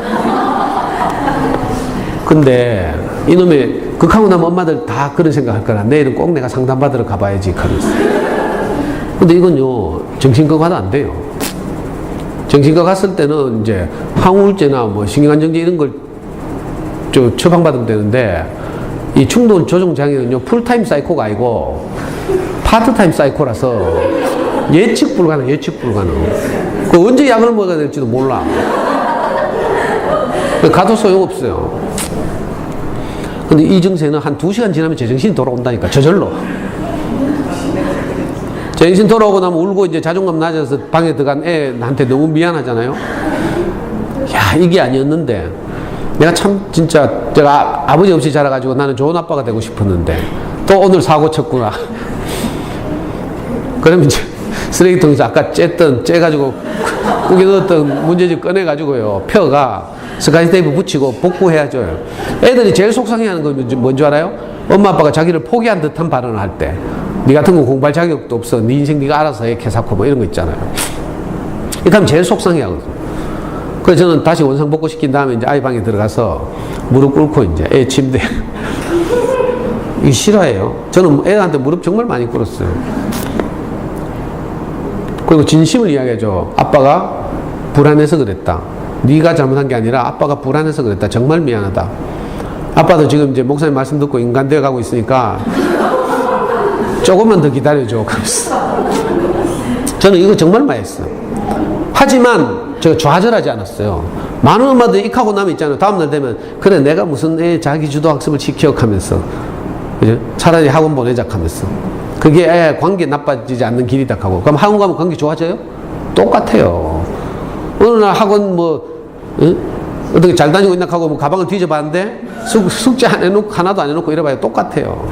근데 이놈의 극하고 나면 엄마들 다 그런 생각할 거라. 내일은 꼭 내가 상담받으러 가봐야지 하면서. 근데 이건요 정신과 가도 안 돼요. 정신과 갔을 때는 이제 항우울제나 뭐 신경안정제 이런 걸 처방받으면 되는데 이 충동 조정 장애는요 풀타임 사이코가 아니고 파트타임 사이코라서 예측 불가능. 그 언제 약을 먹어야 될지도 몰라. 가도 소용없어요. 근데 이 증세는 한 2시간 지나면 제정신이 돌아온다니까. 저절로. 제정신 돌아오고 나면 울고 이제 자존감 낮아서 방에 들어간 애한테 너무 미안하잖아요. 야, 이게 아니었는데. 내가 참 진짜 제가 아버지 없이 자라가지고 나는 좋은 아빠가 되고 싶었는데 또 오늘 사고 쳤구나. 그러면 이제 쓰레기통에서 아까 째가지고 꾸겨 넣었던 문제집 꺼내가지고요. 펴가 스카치 테이프 붙이고 복구해야죠. 애들이 제일 속상해하는 건 뭔지 알아요? 엄마 아빠가 자기를 포기한 듯한 발언을 할 때. 니 같은 거 공부할 자격도 없어. 니 인생 니가 알아서 해. 개사코 뭐 이런 거 있잖아요. 이렇게 하면 제일 속상해하거든요. 그래서 저는 다시 원상 복구 시킨 다음에 이제 아이 방에 들어가서 무릎 꿇고 이제 애 침대. 이게 싫어해요. 저는 애한테 무릎 정말 많이 꿇었어요. 그리고 진심을 이야기해줘. 아빠가 불안해서 그랬다. 네가 잘못한 게 아니라 아빠가 불안해서 그랬다. 정말 미안하다. 아빠도 지금 이제 목사님 말씀 듣고 인간 되어 가고 있으니까 조금만 더 기다려줘. 저는 이거 정말 많이 했어요. 하지만 제가 좌절하지 않았어요. 많은 엄마들이 익하고 나면 있잖아요. 다음날 되면 그래 내가 무슨 애 자기 주도 학습을 시켜 하면서 그죠? 차라리 학원 보내자 하면서 그게 애 관계 나빠지지 않는 길이다 하고 그럼 학원 가면 관계 좋아져요? 똑같아요. 어느 날 학원 뭐 어떻게 잘 다니고 있나 하고 뭐 가방을 뒤져봤는데 숙제 하나도 안 해놓고 이래봐야 똑같아요.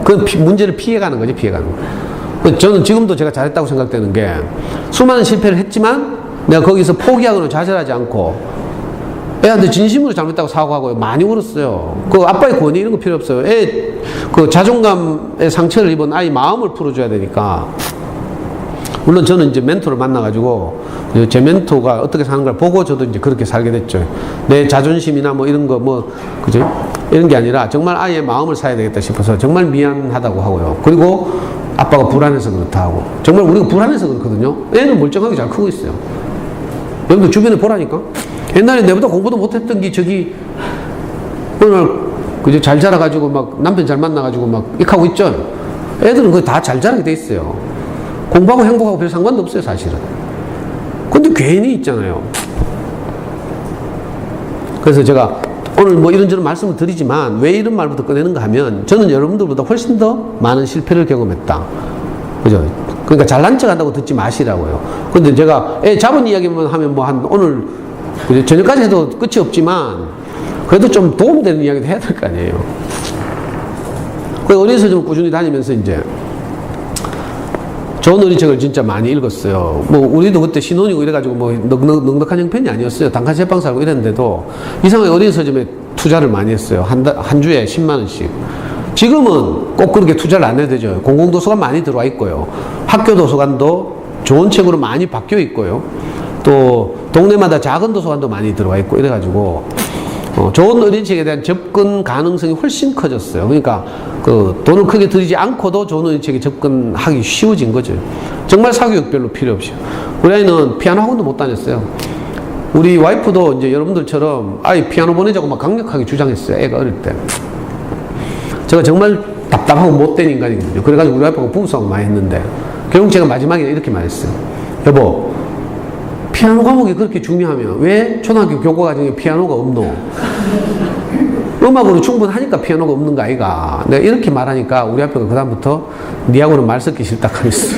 그건 문제를 피해가는 거지. 피해가는 거. 저는 지금도 제가 잘했다고 생각되는 게 수많은 실패를 했지만 내가 거기서 포기하거나 좌절하지 않고 애한테 진심으로 잘못했다고 사과하고 많이 울었어요. 그 아빠의 권위 이런 거 필요 없어요. 애 그 자존감의 상처를 입은 아이 마음을 풀어줘야 되니까. 물론 저는 이제 멘토를 만나가지고 제 멘토가 어떻게 사는 걸 보고 저도 이제 그렇게 살게 됐죠. 내 자존심이나 뭐 이런 거 뭐 그죠? 이런 게 아니라 정말 아이의 마음을 사야 되겠다 싶어서 정말 미안하다고 하고요. 그리고 아빠가 불안해서 그렇다 하고 정말 우리가 불안해서 그렇거든요. 애는 멀쩡하게 잘 크고 있어요. 여러분들 주변에 보라니까. 옛날에 내보다 공부도 못했던 게 저기 오늘 그저 잘 자라가지고 막 남편 잘 만나가지고 막 익하고 있죠. 애들은 그거 다 잘 자라게 돼 있어요. 공부하고 행복하고 별 상관도 없어요 사실은. 근데 괜히 있잖아요. 그래서 제가 오늘 뭐 이런저런 말씀을 드리지만 왜 이런 말부터 꺼내는가 하면 저는 여러분들보다 훨씬 더 많은 실패를 경험했다. 그죠? 그러니까 잘난 척 한다고 듣지 마시라고요. 근데 제가 잡은 이야기만 하면 뭐 한 오늘 저녁까지 해도 끝이 없지만 그래도 좀 도움되는 이야기도 해야 될 거 아니에요. 그래서 어린이집을 좀 꾸준히 다니면서 이제 좋은 어린이책을 진짜 많이 읽었어요. 뭐 우리도 그때 신혼이고 이래가지고 뭐 넉넉한 형편이 아니었어요. 단칸 제빵 살고 이랬는데도 이상하게 어린이 서점에 투자를 많이 했어요. 한 주에 10만 원씩. 지금은 꼭 그렇게 투자를 안 해도 되죠. 공공도서관 많이 들어와 있고요. 학교 도서관도 좋은 책으로 많이 바뀌어 있고요. 또 동네마다 작은 도서관도 많이 들어와 있고 이래가지고 좋은 어린이책에 대한 접근 가능성이 훨씬 커졌어요. 그러니까 그 돈을 크게 들이지 않고도 좋은 어린이책에 접근하기 쉬워진 거죠. 정말 사교육 별로 필요 없이. 우리 아이는 피아노 학원도 못 다녔어요. 우리 와이프도 이제 여러분들처럼 아이 피아노 보내자고 막 강력하게 주장했어요. 애가 어릴 때. 제가 정말 답답하고 못된 인간이거든요. 그래가지고 우리 와이프가 부부싸움 많이 했는데 결국 제가 마지막에 이렇게 말했어요. 여보, 피아노 과목이 그렇게 중요하면 왜 초등학교 교과과정에 피아노가 없노? 음악으로 충분하니까 피아노가 없는 거 아이가? 내가 이렇게 말하니까 우리 아빠가 그다음부터 니하고는 말 섞기 싫다 하면서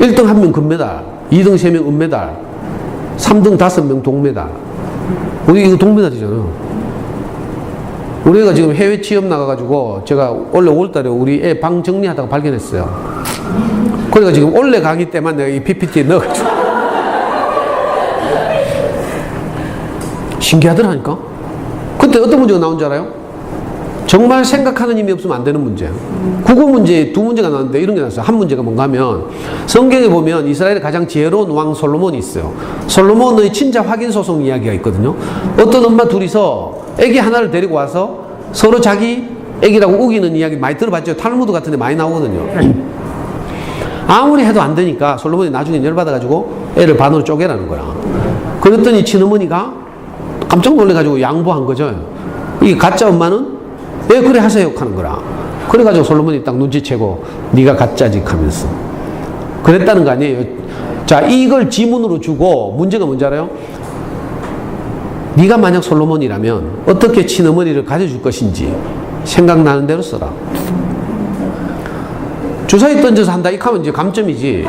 1등 1명 금메달, 2등 3명 은메달, 3등 5명 동메달. 우리 이거 동메달이잖아요. 우리 애가 지금 해외 취업 나가가지고 제가 원래 5월달에 우리 애 방 정리하다가 발견했어요. 그래가 지금 원래 강의 때만 내가 이 PPT에 넣어가지고. 신기하더라니까? 그때 어떤 문제가 나온 줄 알아요? 정말 생각하는 힘이 없으면 안 되는 문제. 국어 문제 두 문제가 나왔는데 이런 게 나왔어요. 한 문제가 뭔가 하면 성경에 보면 이스라엘의 가장 지혜로운 왕 솔로몬이 있어요. 솔로몬의 친자 확인 소송 이야기가 있거든요. 어떤 엄마 둘이서 애기 하나를 데리고 와서 서로 자기 애기라고 우기는 이야기 많이 들어봤죠. 탈무드 같은 데 많이 나오거든요. 아무리 해도 안 되니까 솔로몬이 나중에 열받아가지고 애를 반으로 쪼개라는 거야. 그랬더니 친어머니가 깜짝 놀래가지고 양보한 거죠. 이 가짜 엄마는 예 그래 하세요 하는 거라. 그래가지고 솔로몬이 딱 눈치채고 네가 가짜지 하면서 그랬다는 거 아니에요. 자, 이걸 지문으로 주고 문제가 뭔지 알아요? 네가 만약 솔로몬이라면 어떻게 친어머니를 가져줄 것인지 생각나는 대로 써라. 주사위 던져서 한다 이렇게 하면 이제 감점이지.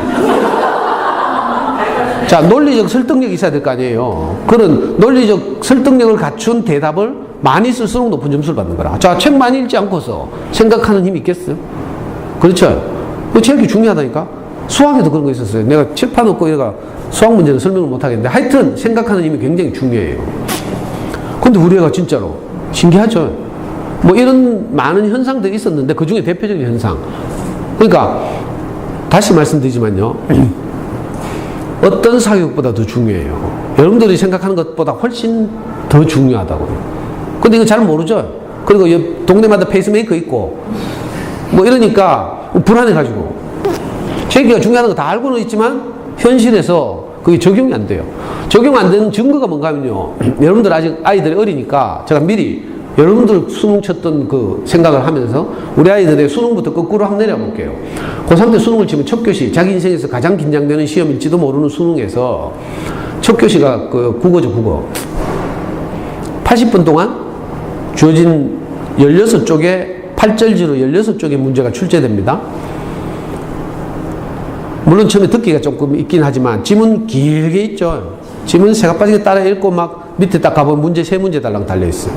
자, 논리적 설득력이 있어야 될 거 아니에요. 그런 논리적 설득력을 갖춘 대답을 많이 쓸수록 높은 점수를 받는 거라. 자, 책 많이 읽지 않고서 생각하는 힘이 있겠어요? 그렇죠? 그 제일 중요하다니까? 수학에도 그런 거 있었어요. 내가 칠판 없고 이래가 수학 문제는 설명을 못 하겠는데 하여튼 생각하는 힘이 굉장히 중요해요. 근데 우리 애가 진짜로 신기하죠? 뭐 이런 많은 현상들이 있었는데 그 중에 대표적인 현상. 그러니까 다시 말씀드리지만요. 어떤 사교육보다 더 중요해요. 여러분들이 생각하는 것보다 훨씬 더 중요하다고요. 근데 이거 잘 모르죠? 그리고 옆 동네마다 페이스메이커 있고 뭐 이러니까 불안해가지고 제기가 중요한 거 다 알고는 있지만 현실에서 그게 적용이 안 돼요. 적용 안 되는 증거가 뭔가 하면요. 여러분들 아직 아이들이 어리니까 제가 미리 여러분들 수능 쳤던 그 생각을 하면서 우리 아이들의 수능부터 거꾸로 한번 내려볼게요. 고3 때 수능을 치면 첫 교시, 자기 인생에서 가장 긴장되는 시험일지도 모르는 수능에서 첫 교시가 그 국어죠, 국어. 80분 동안 주어진 16쪽의 8절지로 16쪽의 문제가 출제됩니다. 물론 처음에 듣기가 조금 있긴 하지만 지문 길게 있죠. 지문 새가 빠지게 따라 읽고 막 밑에 딱 가보면 문제 3문제 달랑 달려있어요.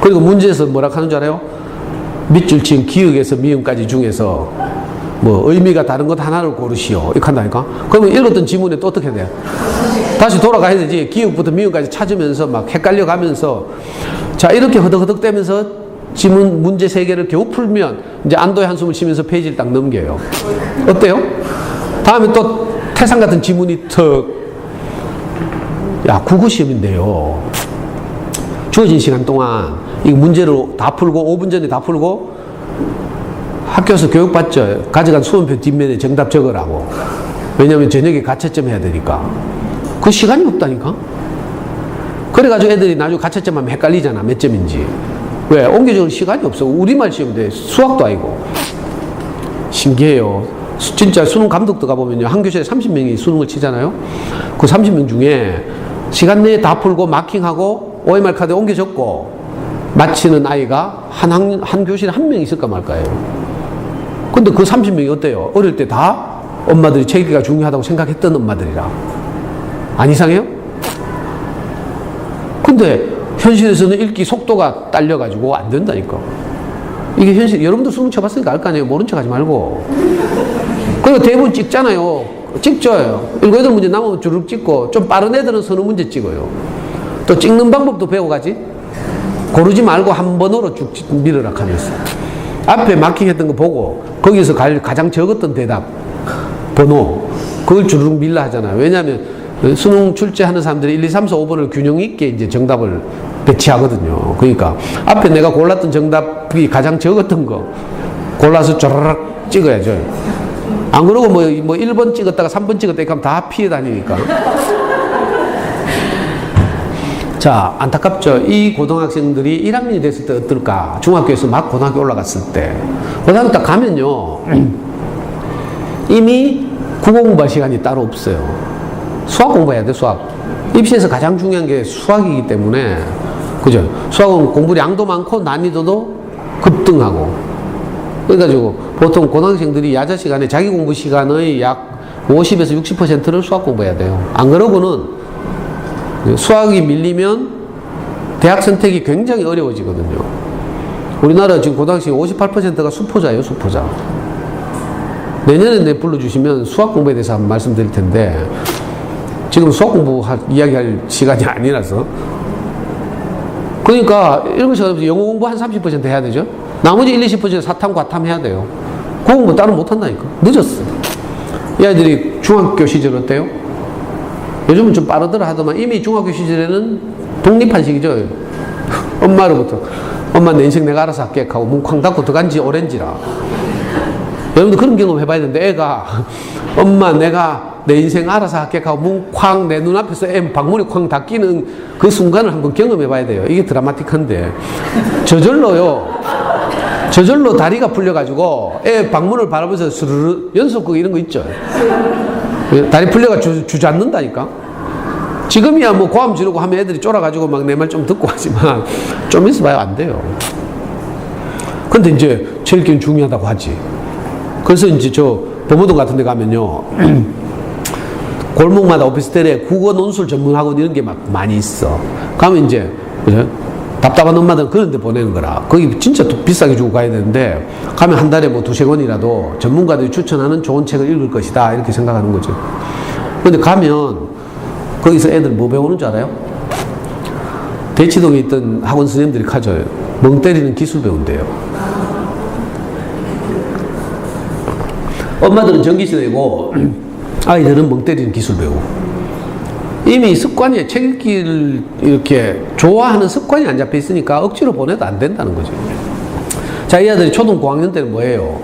그리고 문제에서 뭐라 하는 줄 알아요? 밑줄 치은 기역에서 미음까지 중에서 뭐 의미가 다른 것 하나를 고르시오. 이렇게 한다니까? 그러면 읽었던 지문에 또 어떻게 돼요? 다시 돌아가야 되지. 기역부터 미음까지 찾으면서 막 헷갈려 가면서 자, 이렇게 허덕허덕 대면서 지문 문제 3개를 겨우 풀면 이제 안도의 한숨을 쉬면서 페이지를 딱 넘겨요. 어때요? 다음에 또 태산 같은 지문이 턱. 야, 국어 시험인데요. 주어진 시간 동안 이 문제를 다 풀고 5분 전에 다 풀고 학교에서 교육받죠. 가져간 수험표 뒷면에 정답 적으라고. 왜냐하면 저녁에 가채점 해야 되니까. 그 시간이 없다니까. 그래가지고 애들이 나중에 가채점 하면 헷갈리잖아. 몇 점인지. 왜? 옮겨줄 시간이 없어. 우리말 시험인데 수학도 아니고. 신기해요. 진짜 수능 감독도 가보면요. 한 교실에 30명이 수능을 치잖아요. 그 30명 중에 시간 내에 다 풀고 마킹하고 OMR 카드에 옮겨 적고 마치는 아이가 한 교실에 1명 있을까 말까요. 근데 그 30명이 어때요? 어릴 때 다 엄마들이 체계가 중요하다고 생각했던 엄마들이라. 안 이상해요? 근데 현실에서는 읽기 속도가 딸려가지고 안 된다니까. 이게 현실, 여러분도 수능 쳐봤으니까 알 거 아니에요. 모른 척 하지 말고. 그리고 대부분 찍잖아요. 찍죠. 7-8 문제 남으면 주르륵 찍고, 좀 빠른 애들은 서너 문제 찍어요. 또 찍는 방법도 배워가지. 고르지 말고 한 번으로 쭉 밀으라 하면서. 앞에 마킹했던 거 보고, 거기서 가장 적었던 대답, 번호, 그걸 주르륵 밀라 하잖아요. 왜냐하면 수능 출제하는 사람들이 1, 2, 3, 4, 5번을 균형 있게 이제 정답을 배치하거든요. 그러니까 앞에 내가 골랐던 정답이 가장 적었던 거 골라서 쪼르륵 찍어야죠. 안 그러고 뭐 1번 찍었다가 3번 찍었다 하면 다 피해 다니니까. 자, 안타깝죠. 이 고등학생들이 1학년이 됐을 때 어떨까? 중학교에서 막 고등학교 올라갔을 때. 고등학교 딱 가면요. 이미 국어 공부할 시간이 따로 없어요. 수학 공부해야 돼, 수학. 입시에서 가장 중요한 게 수학이기 때문에, 그죠? 수학은 공부 양도 많고 난이도도 급등하고. 그래가지고 보통 고등학생들이 야자 시간에 자기 공부 시간의 약 50에서 60%를 수학 공부해야 돼요. 안 그러고는 수학이 밀리면 대학 선택이 굉장히 어려워지거든요. 우리나라 지금 고등학생 58%가 수포자예요, 수포자. 내년에 불러주시면 수학 공부에 대해서 한번 말씀드릴 텐데, 지금 수학 공부 이야기할 시간이 아니라서. 그러니까 이런 것이 어렵죠. 영어 공부 한 30% 해야 되죠. 나머지 20% 사탐, 과탐 해야 돼요. 그 공부 따로 못한다니까. 늦었어. 이 아이들이 중학교 시절 어때요? 요즘은 좀 빠르더라 하더만 이미 중학교 시절에는 독립한 시기죠. 엄마로부터. 엄마 내 인생 내가 알아서 할게 하고 문 쾅 닫고 들어간 지 오렌지라. 여러분도 그런 경험 해봐야 되는데, 애가 엄마 내가 내 인생 알아서 할게 하고 문 쾅 내 눈앞에서 애 방문이 쾅 닫히는 그 순간을 한번 경험해 봐야 돼요. 이게 드라마틱한데 저절로 다리가 풀려가지고 애 방문을 바라보면서 스르르 연속극 이런 거 있죠. 다리 풀려가 주저앉는다니까. 지금이야 뭐 고함 지르고 하면 애들이 쫄아가지고 막 내 말 좀 듣고 하지만 좀 있어봐야 안 돼요. 근데 이제 제일 중요하다고 하지. 그래서 이제 저 범어동 같은 데 가면요 골목마다 오피스텔에 국어 논술 전문학원 이런 게 막 많이 있어. 가면 이제 그죠? 답답한 엄마들은 그런 데 보내는 거라. 거기 진짜 비싸게 주고 가야 되는데, 가면 한 달에 뭐 2~3권이라도 전문가들이 추천하는 좋은 책을 읽을 것이다 이렇게 생각하는 거죠. 근데 가면 거기서 애들 뭐 배우는 줄 알아요? 대치동에 있던 학원 선생님들이 가져요. 멍 때리는 기술 배운대요. 엄마들은 전기세내고 아이들은 멍 때리는 기술 배우고. 이미 습관이, 책 읽기를 이렇게 좋아하는 습관이 안 잡혀 있으니까 억지로 보내도 안 된다는 거죠. 자, 이 아들이 초등 고학년 때는 뭐예요?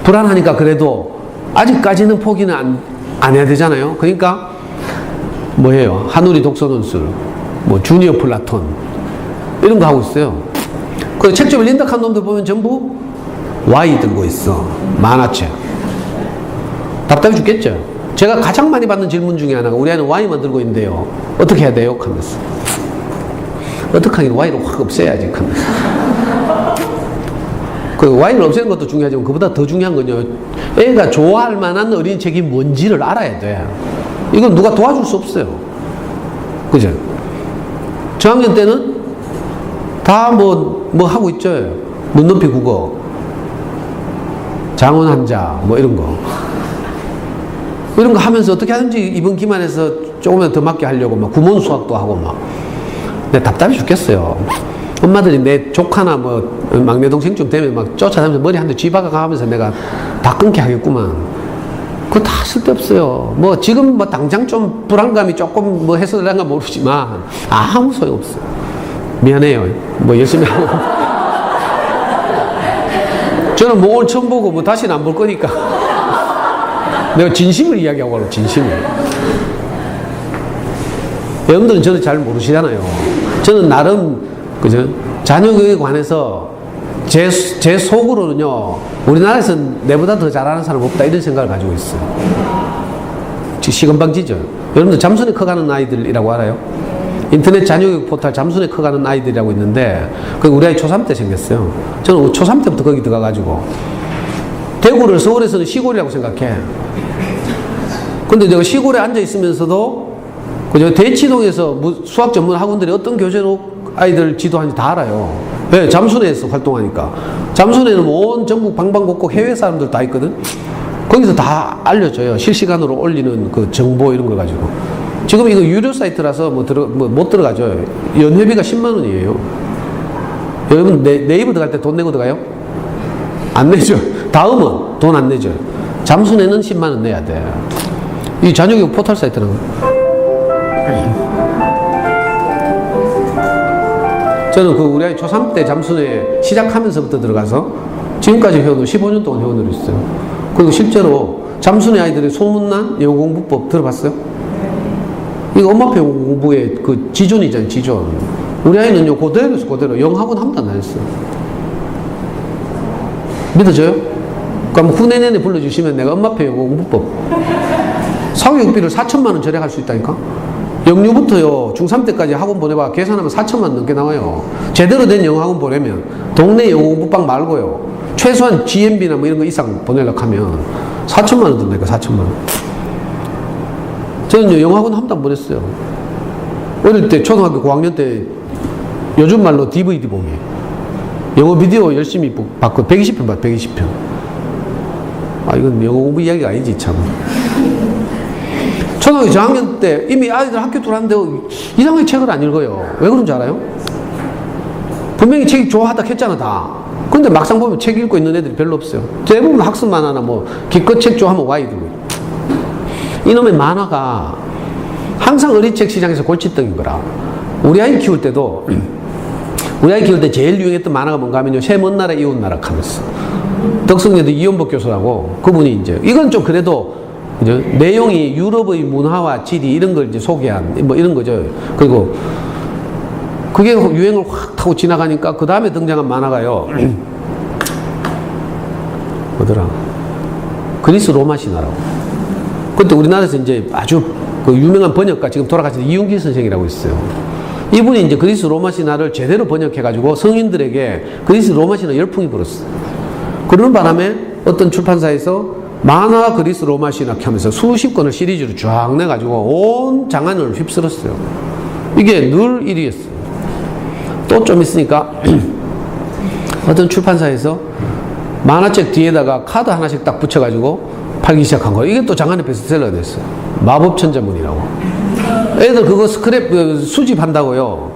불안하니까 그래도 아직까지는 포기는 안 해야 되잖아요. 그러니까 뭐예요? 한우리 독서논술, 뭐 주니어 플라톤 이런 거 하고 있어요. 그 책 좀 읽는다 한 놈들 보면 전부 Y 들고 있어. 만화책. 답답해 죽겠죠. 제가 가장 많이 받는 질문 중에 하나가 우리 아이는 Y만 들고 있는데요. 어떻게 해야 돼요? 하면서. 어떻게 하긴 Y를 확 없애야지. 하면서. 그 Y를 없애는 것도 중요하지만 그보다 더 중요한 건요. 애가 좋아할 만한 어린 책이 뭔지를 알아야 돼. 이건 누가 도와줄 수 없어요. 그죠? 저학년 때는 다 뭐 하고 있죠. 눈높이 국어, 장원 한자, 뭐 이런 거. 이런 거 하면서 어떻게 하든지 이번 기말에서 조금만 더 맞게 하려고 막 구몬 수학도 하고 막. 근데 답답해 죽겠어요. 엄마들이 내 조카나 뭐 막내 동생쯤 되면 막 쫓아다니면서 머리 한 대 쥐박아 가면서 내가 다 끊게 하겠구만. 그거 다 쓸데없어요. 뭐 지금 뭐 당장 좀 불안감이 조금 뭐 해소될란가 모르지만 아무 소용없어요. 미안해요. 뭐 열심히 하고. 저는 뭐 오늘 처음 보고 뭐 다시는 안 볼 거니까. 내가 진심을 이야기하고 가려고, 진심을. 여러분들은 저를 잘 모르시잖아요. 저는 나름, 그죠? 자녀교육에 관해서 제 속으로는요, 우리나라에서 내보다 더 잘하는 사람 없다, 이런 생각을 가지고 있어요. 시건방지죠. 여러분들 잠순에 커가는 아이들이라고 알아요? 인터넷 자녀교육 포털 잠순에 커가는 아이들이라고 있는데, 그게 우리 아이 초3 때 생겼어요. 저는 초3 때부터 거기 들어가가지고. 대구를 서울에서는 시골이라고 생각해. 근데 내가 시골에 앉아 있으면서도 그저 대치동에서 수학 전문 학원들이 어떤 교재로 아이들 지도하는지 다 알아요. 왜? 잠순에서 활동하니까. 잠순에는 온 전국 방방곡곡 해외 사람들 다 있거든. 거기서 다 알려줘요. 실시간으로 올리는 그 정보 이런 거 가지고. 지금 이거 유료 사이트라서 못 들어가죠. 연회비가 10만 원이에요. 여러분 네이버 들어갈 때 돈 내고 들어가요? 안 내죠. 다음은 돈 안 내죠. 잠순에는 10만 원 내야 돼. 이 자녀교육 포털 사이트는. 저는 그 우리 아이 초3 때 잠순에 시작하면서부터 들어가서 지금까지 회원으로 15년 동안 회원으로 있어요. 그리고 실제로 잠순의 아이들의 소문난 영어 공부법 들어봤어요? 이거 엄마표 영어 공부의 그 지존이잖아요, 지존. 우리 아이는요, 그대로 영어학원 한 번도 안 다녔어요. 믿어져요? 그럼 후내 내내 불러주시면 내가 엄마표 영어 공부법. 사교육비를 4천만 원 절약할 수 있다니까? 영유부터요, 중3 때까지 학원 보내봐. 계산하면 4천만 원 넘게 나와요. 제대로 된 영어 학원 보내면. 동네 영어 공부방 말고요. 최소한 GMB나 뭐 이런 거 이상 보내려고 하면 4천만 원 든다니까, 4천만 원. 저는 영어학원 한 번도 안 보냈어요. 어릴 때 초등학교 고학년 때 요즘 말로 DVD 보기. 영어 비디오 열심히 봤고 120편 봤 120편. 아 이건 영어 공부 이야기가 아니지 참. 초등학교 저학년 때 이미 아이들 학교 들어왔는데 이상하게 책을 안 읽어요. 왜 그런지 알아요? 분명히 책이 좋아하다 했잖아 다. 근데 막상 보면 책 읽고 있는 애들이 별로 없어요. 대부분 학습 만화나 뭐 기껏 책 좋아하면 와이드. 이놈의 만화가 항상 어린이책 시장에서 골칫덩인 거라. 우리 아이 키울 때도 우리 아이 키울 때 제일 유행했던 만화가 뭔가 하면요. 새 먼 나라 이웃 나라 하면서 덕성여대 이원복 교수라고 그분이 이제 이건 좀 그래도 이제 내용이 유럽의 문화와 지리 이런 걸 이제 소개한 뭐 이런 거죠. 그리고 그게 유행을 확 타고 지나가니까 그 다음에 등장한 만화가요. 뭐더라? 그리스 로마 신화라고. 그때 우리나라에서 이제 아주 그 유명한 번역가 지금 돌아가신 이윤기 선생이라고 있어요. 이분이 이제 그리스 로마 신화를 제대로 번역해가지고 성인들에게 그리스 로마 신화 열풍이 불었어요. 그러는 바람에 어떤 출판사에서 만화 그리스 로마 신화 하면서 수십 권을 시리즈로 쫙 내가지고 온 장안을 휩쓸었어요. 이게 늘 1위였어요. 또 좀 있으니까 어떤 출판사에서 만화책 뒤에다가 카드 하나씩 딱 붙여가지고 팔기 시작한 거예요. 이게 또 장안의 베스트셀러가 됐어요. 마법천자문이라고. 애들 그거 스크랩 수집한다고요.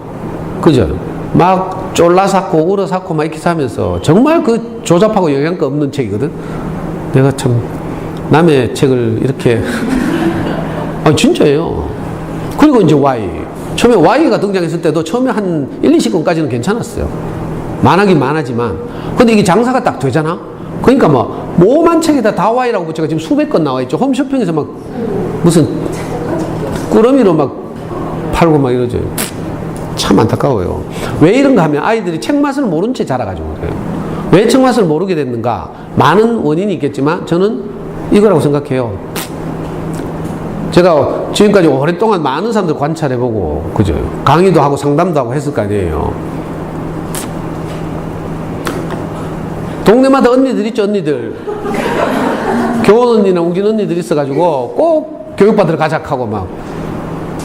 그죠? 막 쫄라 샀고 울어 샀고 막 이렇게 사면서 정말 그 조잡하고 영양가 없는 책이거든. 내가 참 남의 책을 이렇게 아 진짜예요. 그리고 이제 Y 처음에 Y가 등장했을 때도 처음에 한 1, 20권까지는 괜찮았어요. 많긴 많았지만 근데 이게 장사가 딱 되잖아. 그러니까 뭐 모만 책에다 다 Y라고 붙여가 지금 수백 건 나와 있죠. 홈쇼핑에서 막 무슨 꾸러미로 막 팔고 막 이러죠. 참 안타까워요. 왜 이런가 하면 아이들이 책 맛을 모른 채 자라가지고 그래요. 왜 책 맛을 모르게 됐는가? 많은 원인이 있겠지만 저는 이거라고 생각해요. 제가 지금까지 오랫동안 많은 사람들 관찰해보고 그죠? 강의도 하고 상담도 하고 했을 거 아니에요. 동네마다 언니들 있죠, 언니들. 교원 언니나 웅진 언니들 있어가지고 꼭 교육받으러 가자 하고 막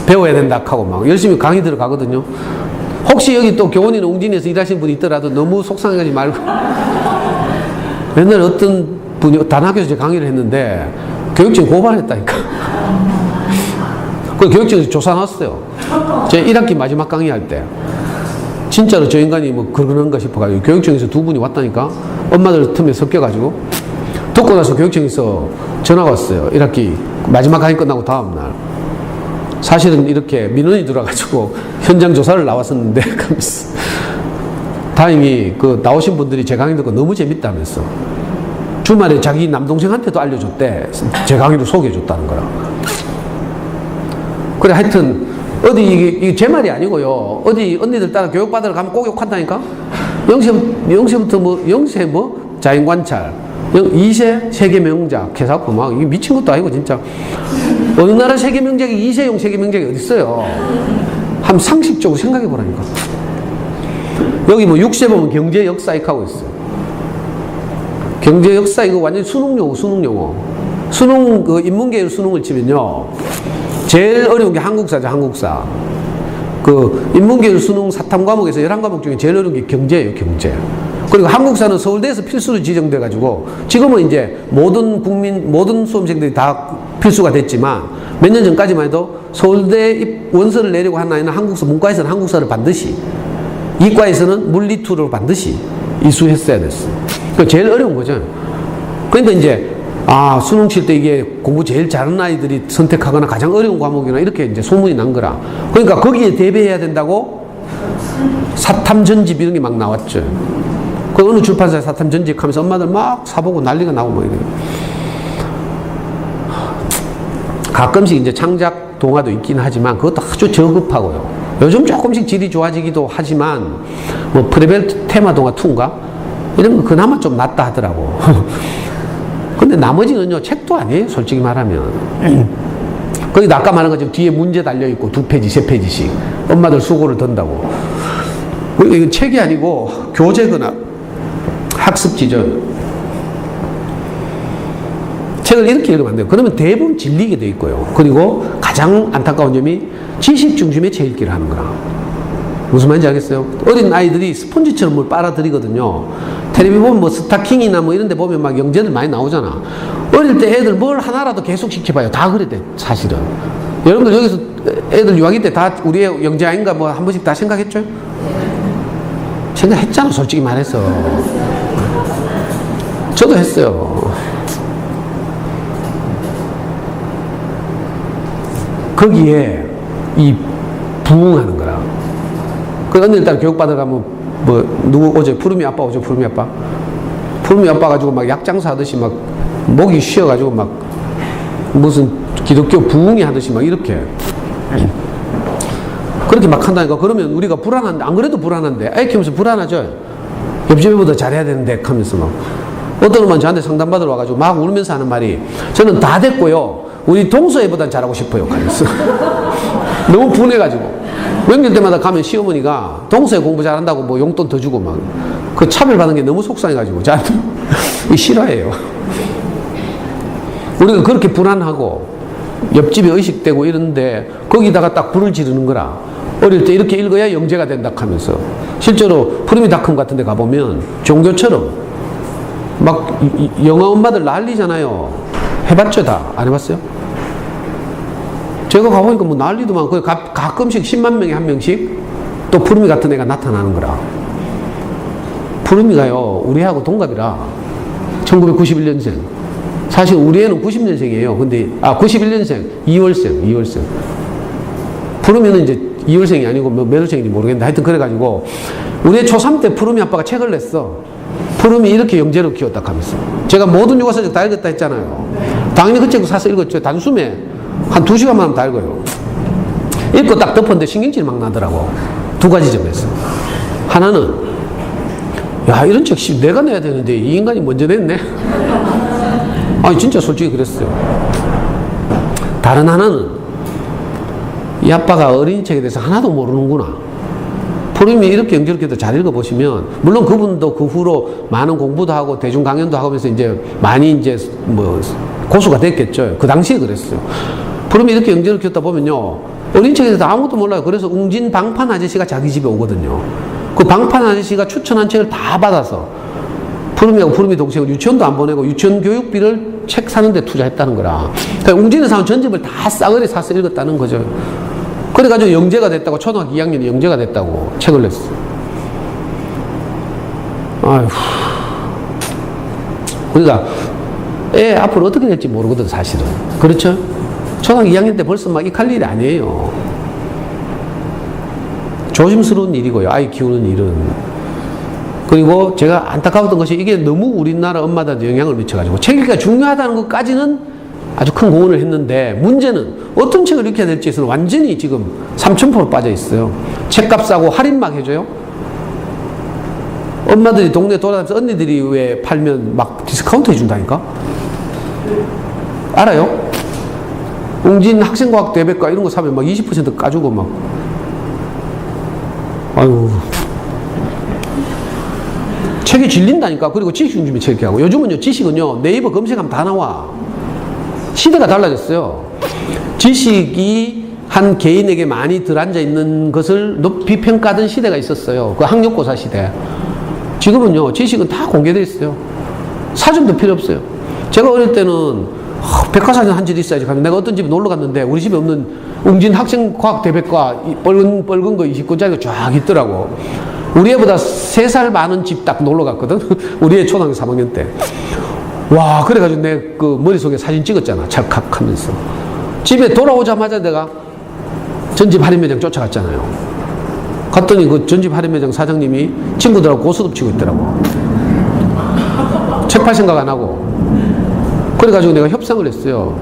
배워야 된다 하고 막 열심히 강의 들어가거든요. 혹시 여기 또 교원이나 웅진에서 일하시는 분이 있더라도 너무 속상해하지 말고. 옛날에 어떤 분이 다른 학교에서 제가 강의를 했는데 교육청 고발했다니까. 그 교육청에서 조사 나왔어요. 제 1학기 마지막 강의할 때. 진짜로 저 인간이 뭐 그러는가 싶어가지고 교육청에서 두 분이 왔다니까. 엄마들 틈에 섞여가지고 듣고 나서 교육청에서 전화가 왔어요. 1학기 마지막 강의 끝나고 다음날 사실은 이렇게 민원이 들어와가지고 현장 조사를 나왔었는데 다행히 그 나오신 분들이 제 강의 듣고 너무 재밌다면서 주말에 자기 남동생한테도 알려줬대. 제 강의를 소개해줬다는 거라. 그래 하여튼 어디 이게 제 말이 아니고요. 어디 언니들 따라 교육받으러 가면 꼭 욕한다니까. 영세부터 영세 자연관찰 2세 세계명작 해서고 막 이게 미친 것도 아니고 진짜 어느 나라 세계명작이 2세용 세계명작이 어디 있어요. 한번 상식적으로 생각해 보라니까. 여기 뭐 6세 보면 경제 역사 이렇게 하고 있어요. 경제 역사 이거 완전 수능 용어. 수능 그 인문계열 수능을 치면요. 제일 어려운 게 한국사죠, 한국사. 그 인문계열 수능 사탐 과목에서 11과목 중에 제일 어려운 게 경제예요, 경제. 그리고 한국사는 서울대에서 필수로 지정돼 가지고 지금은 이제 모든 수험생들이 다 필수가 됐지만 몇 년 전까지만 해도 서울대 원서를 내려고 한 아이는 한국사, 문과에서는 한국사를 반드시, 이과에서는 물리2를 반드시 이수했어야 됐어요. 그 제일 어려운 거죠. 그러니까 이제 수능 칠 때 이게 공부 제일 잘하는 아이들이 선택하거나 가장 어려운 과목이나 이렇게 이제 소문이 난 거라. 그러니까 거기에 대비해야 된다고 사탐 전집 이런 게 막 나왔죠. 그 어느 출판사에 사탐 전집 하면서 엄마들 막 사보고 난리가 나고 뭐 이래요. 가끔씩 이제 창작 동화도 있긴 하지만 그것도 아주 저급하고요. 요즘 조금씩 질이 좋아지기도 하지만 뭐 프레벨 테마 동화 2인가? 이런 거 그나마 좀 낫다 하더라고. 근데 나머지는요, 책도 아니에요, 솔직히 말하면. 거기도 아까 말한 것처럼 뒤에 문제 달려있고 2페이지, 3페이지씩. 엄마들 수고를 던다고. 이건 책이 아니고 교재거나 학습지죠. 책을 이렇게 읽으면 안 돼요. 그러면 대부분 질리게 돼 있고요. 그리고 가장 안타까운 점이 지식 중심의 책 읽기를 하는 거라. 무슨 말인지 알겠어요? 어린 아이들이 스펀지처럼 뭘 빨아들이거든요. 텔레비 보면 뭐 스타킹이나 뭐 이런 데 보면 막 영재들 많이 나오잖아. 어릴 때 애들 뭘 하나라도 계속 시켜봐요. 다 그래 돼, 사실은. 여러분들 여기서 애들 유아기 때 다 우리의 영재 아닌가 뭐 한 번씩 다 생각했죠? 생각했잖아, 솔직히 말해서. 저도 했어요. 거기에 이 부응하는 거라. 그 어느 날 교육받으러 가면 뭐 누구 오죠? 푸르미 아빠 오죠? 푸르미 아빠. 푸르미 아빠 가지고 막 약장사 하듯이 막 목이 쉬어가지고 막 무슨 기독교 부흥이 하듯이 막 이렇게 그렇게 막 한다니까. 그러면 우리가 불안한데, 안 그래도 불안한데 애 키우면서 불안하죠. 옆집 애보다 잘해야 되는데 하면서 막 어떤 놈은 저한테 상담받으러 와가지고 막 울면서 하는 말이, 저는 다 됐고요, 우리 동서 애보단 잘하고 싶어요 하면서 너무 분해가지고. 명절 때마다 가면 시어머니가 동서애 공부 잘한다고 뭐 용돈 더 주고 막 그 차별받는 게 너무 속상해가지고 저한테 싫어해요. 우리가 그렇게 불안하고 옆집에 의식되고 이런데 거기다가 딱 불을 지르는 거라. 어릴 때 이렇게 읽어야 영재가 된다 하면서. 실제로 푸르미닷컴 같은 데 가보면 종교처럼 막 영어 엄마들 난리잖아요. 해봤죠? 다? 안 해봤어요? 제가 가보니까 뭐 난리도 많고 가끔씩 10만 명에 한 명씩 또 푸르미 같은 애가 나타나는 거라. 푸르미가요, 우리 애하고 동갑이라 1991년생. 사실 우리 애는 90년생이에요. 근데 91년생, 2월생. 푸르미는 이제 2월생이 아니고 몇 월생인지 모르겠는데 하여튼 그래가지고 우리 애 초3 때 푸르미 아빠가 책을 냈어. 푸르미 이렇게 영재로 키웠다 하면서. 제가 모든 요가서적 다 읽었다 했잖아요. 당연히 그 책을 사서 읽었죠. 단숨에 한 2시간만 하면 다 읽어요. 읽고 딱 덮었는데 신경질이 막 나더라고. 두 가지 점에서. 하나는, 야, 이런 책 내가 내야 되는데 이 인간이 먼저 냈네. 아니, 진짜 솔직히 그랬어요. 다른 하나는, 이 아빠가 어린이 책에 대해서 하나도 모르는구나. 푸르미 이렇게 영재롭게도 잘 읽어보시면, 물론 그분도 그 후로 많은 공부도 하고 대중 강연도 하면서 이제 많이 이제 뭐 고수가 됐겠죠. 그 당시에 그랬어요. 푸르미 이렇게 영재롭게 키웠다 보면요, 어린이 책에 대해서 아무것도 몰라요. 그래서 웅진 방판 아저씨가 자기 집에 오거든요. 그 방판 아저씨가 추천한 책을 다 받아서 푸르미하고 푸르미 동생을 유치원도 안 보내고 유치원 교육비를 책 사는데 투자했다는 거라. 그러니까 웅진에서 한 전집을 다 싸그리 사서 읽었다는 거죠. 그래가지고 영재가 됐다고, 초등학교 2학년이 영재가 됐다고 책을 냈어. 아휴. 그러니까 애 앞으로 어떻게 될지 모르거든, 사실은. 그렇죠? 초등학교 2학년 때 벌써 막 이 갈 일이 아니에요. 조심스러운 일이고요, 아이 키우는 일은. 그리고 제가 안타까웠던 것이 이게 너무 우리나라 엄마들한테 영향을 미쳐가지고 책 읽기가 중요하다는 것까지는 아주 큰 공헌을 했는데, 문제는 어떤 책을 읽혀야 될지에서는 완전히 지금 3000% 빠져 있어요. 책값 싸고 할인 막 해줘요. 엄마들이 동네 돌아다니면서 언니들이 왜 팔면 막 디스카운트 해준다니까? 알아요? 웅진 학생과학 대백과 이런 거 사면 막 20% 까주고 막. 아유. 책이 질린다니까. 그리고 지식 중심의 책 이렇게 하고. 요즘은요, 지식은요, 네이버 검색하면 다 나와. 시대가 달라졌어요. 지식이 한 개인에게 많이 들어앉아 있는 것을 높이 평가하던 시대가 있었어요. 그 학력고사 시대. 지금은요, 지식은 다 공개되어 있어요. 사전도 필요 없어요. 제가 어릴 때는 백과사전 한 집 있어야지 하면, 내가 어떤 집에 놀러 갔는데 우리 집에 없는 웅진 학생과학 대백과 뻘건 거 20권짜리가 쫙 있더라고. 우리 애보다 3살 많은 집 딱 놀러 갔거든. 우리 애 초등학교 3학년 때. 와, 그래가지고 내 그 머릿속에 사진 찍었잖아. 찰칵 하면서. 집에 돌아오자마자 내가 전집 할인매장 쫓아갔잖아요. 갔더니 그 전집 할인매장 사장님이 친구들하고 고스톱 치고 있더라고. 책 팔 생각 안 하고. 그래가지고 내가 협상을 했어요.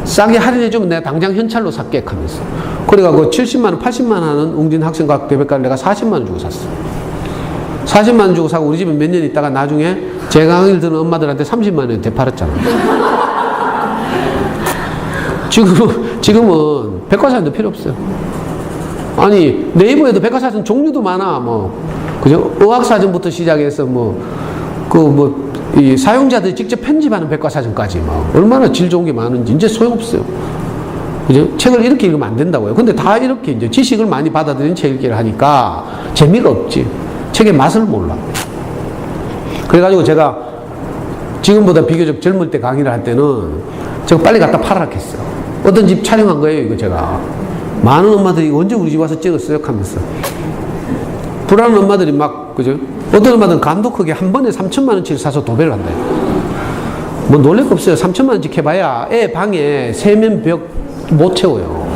싸게 할인해주면 내가 당장 현찰로 살게 하면서. 그래가지고 70만원, 80만원 하는 웅진 학생과학 대백과를 내가 40만원 주고 샀어. 40만원 주고 사고 우리 집에 몇 년 있다가 나중에 제 강의를 듣는 엄마들한테 30만원에 되팔았잖아. 지금은 백과사전도 필요 없어요. 아니, 네이버에도 백과사전 종류도 많아. 뭐, 그죠? 의학사전부터 시작해서 이 사용자들이 직접 편집하는 백과사전까지 막 얼마나 질 좋은 게 많은지 이제 소용없어요. 그죠? 책을 이렇게 읽으면 안 된다고요. 근데 다 이렇게 이제 지식을 많이 받아들인 책 읽기를 하니까 재미가 없지. 책의 맛을 몰라. 그래가지고 제가 지금보다 비교적 젊을 때 강의를 할 때는 제가 빨리 갖다 팔아라 했어요. 어떤 집 촬영한 거예요, 이거 제가. 많은 엄마들이 언제 우리 집 와서 찍었어요? 하면서. 불안한 엄마들이 막, 그죠? 어떤 엄마들은 감도 크게 한 번에 3천만 원치를 사서 도배를 한다. 뭐 놀랄 거 없어요. 3천만 원치 해봐야 애 방에 세면 벽 못 채워요.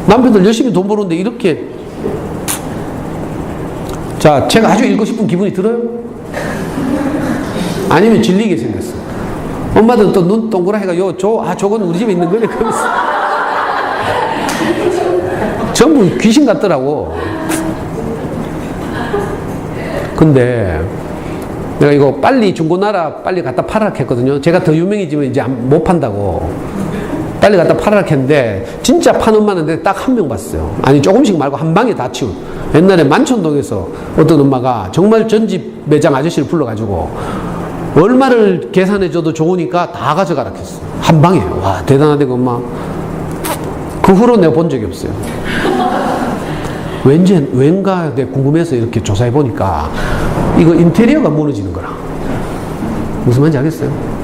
남편들 열심히 돈 버는데 이렇게. 자, 제가 아주 읽고 싶은 기분이 들어요? 아니면 질리게 생겼어. 엄마들은 또 눈 동그라 해가 저건 우리 집에 있는 거네. 그러면서. 전부 귀신 같더라고. 근데 내가 이거 빨리 중고나라 빨리 갖다 팔아라 했거든요. 제가 더 유명해지면 이제 못 판다고. 빨리 갖다 팔아라 했는데 진짜 파는 많은데 딱 한 명 봤어요. 아니 조금씩 말고 한 방에 다 치운. 옛날에 만촌동에서 어떤 엄마가 정말 전집 매장 아저씨를 불러가지고 얼마를 계산해줘도 좋으니까 다 가져가라 했어. 한 방에. 와 대단하대 그 엄마. 그 후로 내가 본 적이 없어요. 왠가 내가 궁금해서 이렇게 조사해 보니까 이거 인테리어가 무너지는 거라. 무슨 말인지 알겠어요?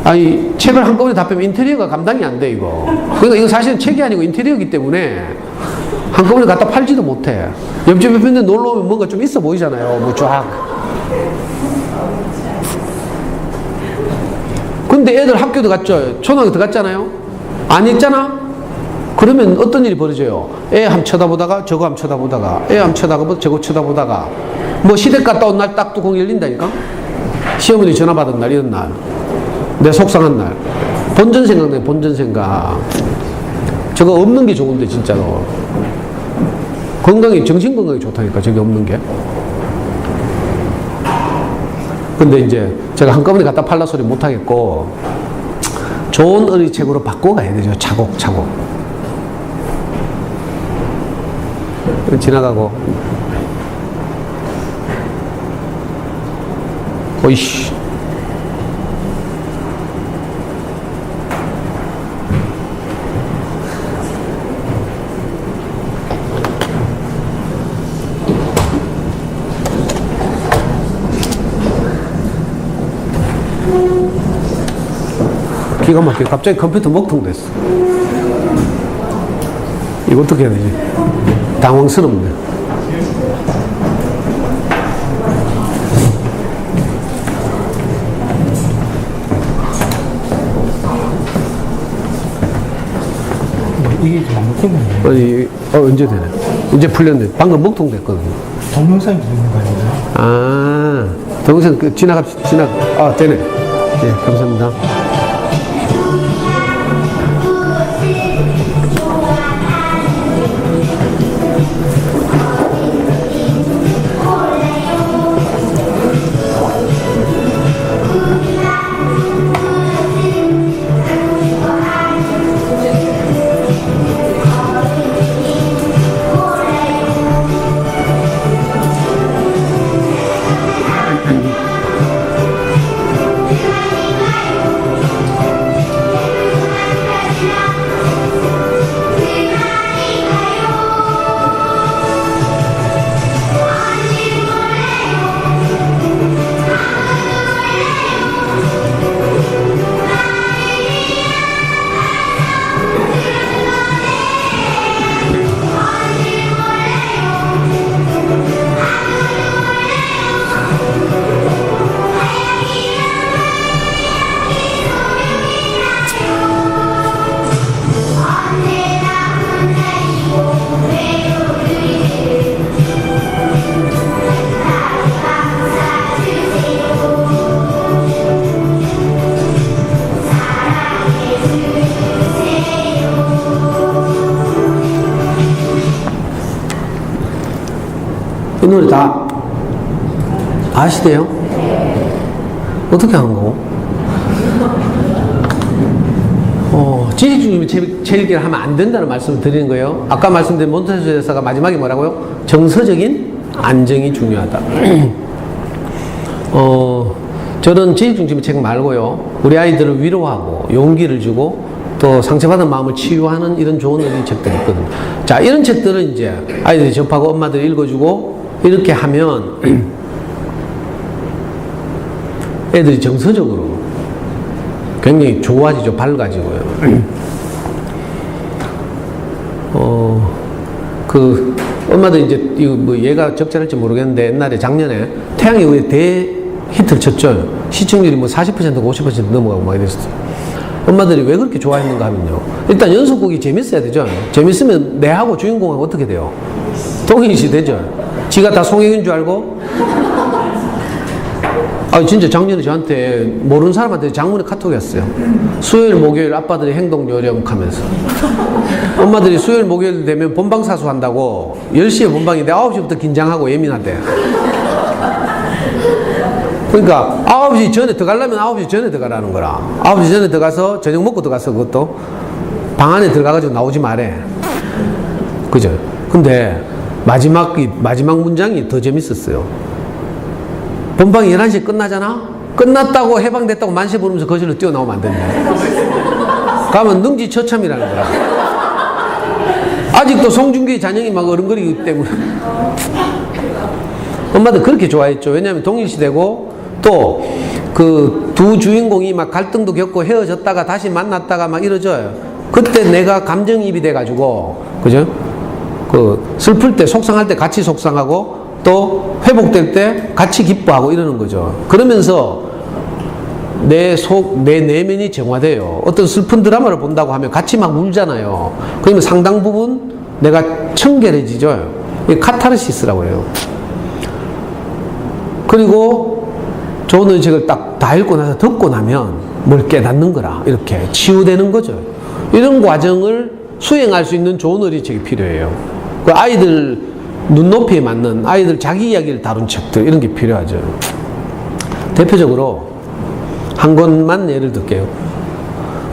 아니 책을 한꺼번에 다 빼면 인테리어가 감당이 안 돼 이거. 그러니까 이거 사실은 책이 아니고 인테리어이기 때문에 한꺼번에 갖다 팔지도 못해. 옆집 옆에 놀러 오면 뭔가 좀 있어 보이잖아요. 뭐 쫙. 근데 애들 학교도 갔죠. 초등학교 들어갔잖아요. 안 읽잖아. 그러면 어떤 일이 벌어져요? 애 함 쳐다보다가 저거 함 쳐다보다가 애 함 쳐다보다가 저거 쳐다보다가 뭐 시댁 갔다 온 날 딱 뚜껑 열린다니까. 시어머니 전화 받은 날 이런 날. 내 속상한 날. 본전 생각나요. 본전 생각. 저거 없는 게 좋은데 진짜로. 건강이 정신 건강이 좋다니까 저게 없는 게. 근데 이제 제가 한꺼번에 갖다 팔라 소리 못 하겠고 좋은 어린이책으로 바꿔가야 되죠. 차곡차곡. 지나가고 오이씨. 기가 막히게 갑자기 컴퓨터 먹통 됐어. 이거 어떻게 해야 되지? 당황스럽네. 이게 좀 안 먹힌 건가요? 아니, 언제 되네? 이제 풀렸네. 방금 먹통 됐거든. 동영상이 들리는 거 아닌가요? 아, 동영상 되네. 네, 감사합니다. 이 노래 다 아시대요? 어떻게 한 거고? 지식 중심의 책 읽기를 하면 안 된다는 말씀을 드리는 거예요. 아까 말씀드린 몬테소리 대사가 마지막에 뭐라고요? 정서적인 안정이 중요하다. 저는 지식중심의 책 말고요, 우리 아이들을 위로하고 용기를 주고 또 상처받은 마음을 치유하는 이런 좋은 의미 책들이 있거든요. 자, 이런 책들은 이제 아이들이 접하고 엄마들이 읽어주고 이렇게 하면 애들이 정서적으로 굉장히 좋아지죠. 밝아지고요. 엄마들 이제, 이거 뭐 얘가 적절할지 모르겠는데, 옛날에 작년에 태양의 후예 대히트를 쳤죠. 시청률이 뭐 40%고 50% 넘어가고 막 이랬어요. 엄마들이 왜 그렇게 좋아했는가 하면요, 일단 연속곡이 재밌어야 되죠. 재밌으면 내하고 주인공하고 어떻게 돼요? 동일시 되죠. 지가 다 송혜교인 줄 알고. 진짜 작년에 저한테 모르는 사람한테 장문의 카톡이 왔어요. 수요일 목요일 아빠들이 행동 요령 하면서, 엄마들이 수요일 목요일 되면 본방사수 한다고 10시에 본방인데 9시부터 긴장하고 예민하대. 그러니까 9시 전에 들어가려면 9시 전에 들어가라는 거라. 9시 전에 들어가서 저녁 먹고 들어가서 그것도 방 안에 들어가가지고 나오지 말해. 그죠? 근데 마지막 문장이 더 재밌었어요. 본방이 11시에 끝나잖아? 끝났다고 해방됐다고 만세 부르면서 거실로 뛰어나오면 안 된다. 가면 능지처참이라는 거야. 아직도 송중기의 잔영이 막 어른거리기 때문에. 엄마들 그렇게 좋아했죠. 왜냐하면 동일시되고, 또 그 두 주인공이 막 갈등도 겪고 헤어졌다가 다시 만났다가 막 이러져요. 그때 내가 감정이입이 돼가지고, 그죠? 슬플 때, 속상할 때 같이 속상하고, 또 회복될 때 같이 기뻐하고 이러는 거죠. 그러면서 내 내면이 정화돼요. 어떤 슬픈 드라마를 본다고 하면 같이 막 울잖아요. 그러면 상당 부분 내가 청결해지죠. 이게 카타르시스라고 해요. 그리고 좋은 의식을 딱 다 읽고 나서 듣고 나면 뭘 깨닫는 거라. 이렇게 치유되는 거죠. 이런 과정을 수행할 수 있는 좋은 의리책이 필요해요. 그 아이들 눈높이에 맞는, 아이들 자기 이야기를 다룬 책들, 이런 게 필요하죠. 대표적으로 한 권만 예를 들게요.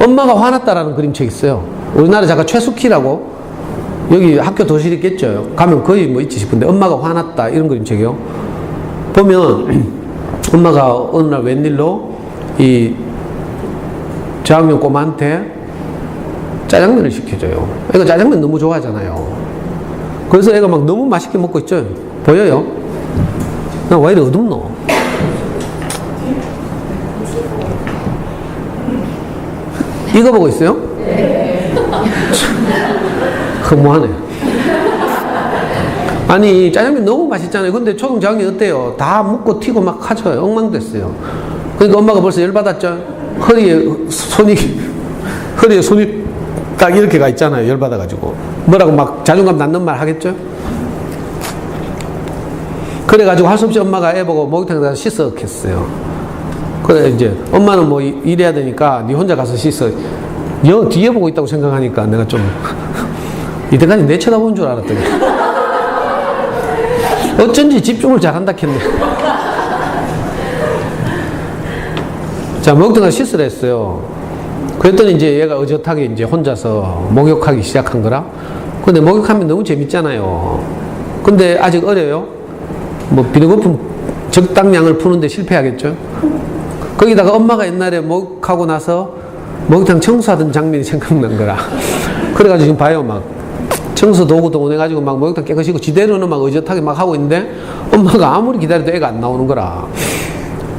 엄마가 화났다라는 그림책 있어요. 우리나라 작가 최숙희라고, 여기 학교 도시락 있겠죠. 가면 거의 뭐 있지 싶은데, 엄마가 화났다 이런 그림책이요. 보면 엄마가 어느 날 웬일로 이 저학년 꼬마한테 짜장면을 시켜줘요. 애가 짜장면 너무 좋아하잖아요. 그래서 애가 막 너무 맛있게 먹고 있죠. 보여요? 나 왜 이리 어둡노? 이거 보고 있어요? 네. 허무하네. 아니, 짜장면 너무 맛있잖아요. 근데 초등 저학년 어때요? 다 묻고 튀고 막 하죠. 엉망됐어요. 그러니까 엄마가 벌써 열받았죠? 허리에 손이 딱 이렇게 가 있잖아요. 열받아가지고. 뭐라고 막 자존감 낳는 말 하겠죠? 그래가지고 할 수 없이 엄마가 애 보고 목욕탕에 가서 씻어 했어요. 그래, 이제 엄마는 뭐 일해야 되니까 니 혼자 가서 씻어. 여 뒤에 보고 있다고 생각하니까 내가 좀 이때까지 내 쳐다본 줄 알았더니 어쩐지 집중을 잘한다 했네. 자, 목욕탕 가서 씻으라 했어요. 그랬더니 이제 얘가 의젓하게 이제 혼자서 목욕하기 시작한 거라. 근데 목욕하면 너무 재밌잖아요. 근데 아직 어려요. 뭐 비누거품 적당량을 푸는데 실패하겠죠. 거기다가 엄마가 옛날에 목욕하고 나서 목욕탕 청소하던 장면이 생각난 거라. 그래가지고 지금 봐요. 막 청소 도구 동원해가지고 막 목욕탕 깨끗이고 지대로는 막 의젓하게 막 하고 있는데 엄마가 아무리 기다려도 애가 안 나오는 거라.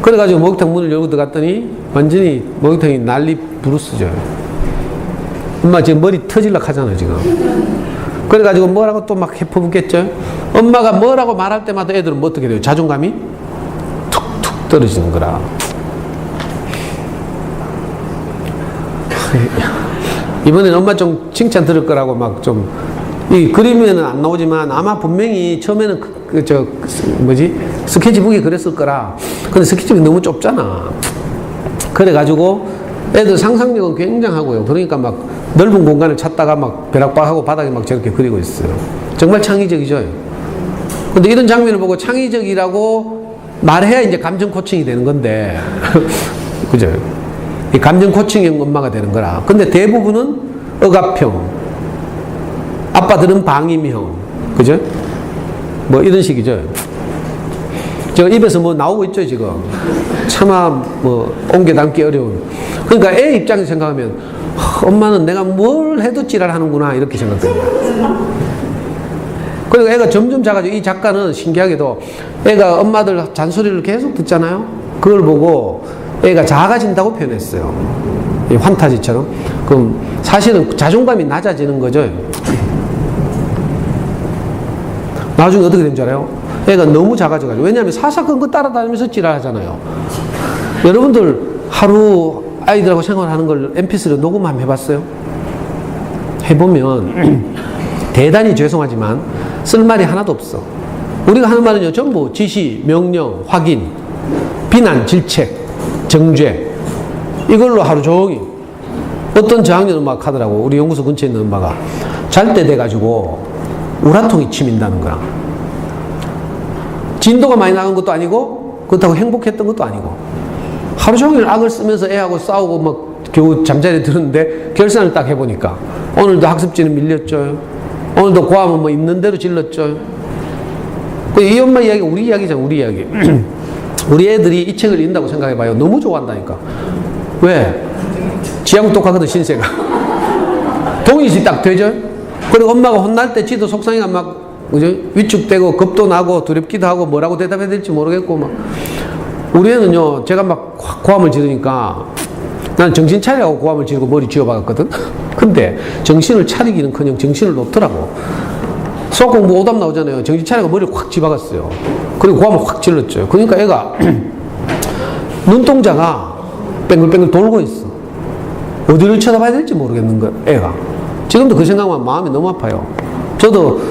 그래가지고 목욕탕 문을 열고 들어갔더니 완전히 목욕탕이 난리 부르스죠. 엄마 지금 머리 터질락 하잖아 지금. 그래가지고 뭐라고 또 막 해퍼붓겠죠. 엄마가 뭐라고 말할 때마다 애들은 뭐 어떻게 돼요? 자존감이 툭툭 떨어지는 거라. 이번엔 엄마 좀 칭찬 들을 거라고 막 좀, 이 그림에는 안 나오지만 아마 분명히 처음에는 스케치북이 그랬을 거라. 근데 스케치북이 너무 좁잖아. 그래가지고 애들 상상력은 굉장하고요. 그러니까 막 넓은 공간을 찾다가 막 벼락박하고 바닥에 막 저렇게 그리고 있어요. 정말 창의적이죠. 근데 이런 장면을 보고 창의적이라고 말해야 이제 감정 코칭이 되는 건데 그죠? 이 감정 코칭형 엄마가 되는 거라. 근데 대부분은 억압형, 아빠들은 방임형, 그죠? 뭐 이런 식이죠. 저 입에서 뭐 나오고 있죠, 지금. 차마 뭐 옮겨 담기 어려운. 그러니까 애 입장에서 생각하면 엄마는 내가 뭘 해도 지랄하는구나 이렇게 생각됩니다. 그리고 애가 점점 작아지고 이 작가는 신기하게도 애가 엄마들 잔소리를 계속 듣잖아요. 그걸 보고 애가 작아진다고 표현했어요. 이 환타지처럼. 그럼 사실은 자존감이 낮아지는 거죠. 나중에 어떻게 된 줄 알아요? 애가 너무 작아져가지고. 왜냐하면 사사건 거 따라다니면서 지랄하잖아요. 여러분들 하루 아이들하고 생활하는 걸 mp3로 녹음 한번 해봤어요? 해보면 대단히 죄송하지만 쓸 말이 하나도 없어. 우리가 하는 말은요, 전부 지시, 명령, 확인, 비난, 질책, 정죄. 이걸로 하루 종일. 어떤 저학년 엄마가 하더라고. 우리 연구소 근처에 있는 엄마가. 잘 때 돼가지고 우라통이 치민다는 거야. 진도가 많이 나간 것도 아니고, 그렇다고 행복했던 것도 아니고. 하루 종일 악을 쓰면서 애하고 싸우고 막 겨우 잠자리에 들었는데 결산을 딱 해보니까 오늘도 학습지는 밀렸죠. 오늘도 고하면 뭐 있는 대로 질렀죠. 이 엄마 이야기 우리 이야기잖아. 우리 이야기. 우리 애들이 이 책을 읽는다고 생각해봐요. 너무 좋아한다니까. 왜? 지하고 똑같거든, 신세가. 동의시 딱 되죠. 그리고 엄마가 혼날 때 지도 속상해가 막 그죠? 위축되고 겁도 나고 두렵기도 하고 뭐라고 대답해야 될지 모르겠고 막. 우리 애는요, 제가 막 고함을 지르니까 난 정신 차리라고 고함을 지르고 머리 쥐어박았거든. 근데 정신을 차리기는커녕 정신을 놓더라고. 수학 공부 오답 나오잖아요. 정신 차리고 머리를 확 쥐박았어요. 그리고 고함을 확 질렀죠. 그러니까 애가 눈동자가 뱅글뱅글 돌고 있어. 어디를 쳐다봐야 될지 모르겠는 거야, 애가. 지금도 그 생각만 마음이 너무 아파요. 저도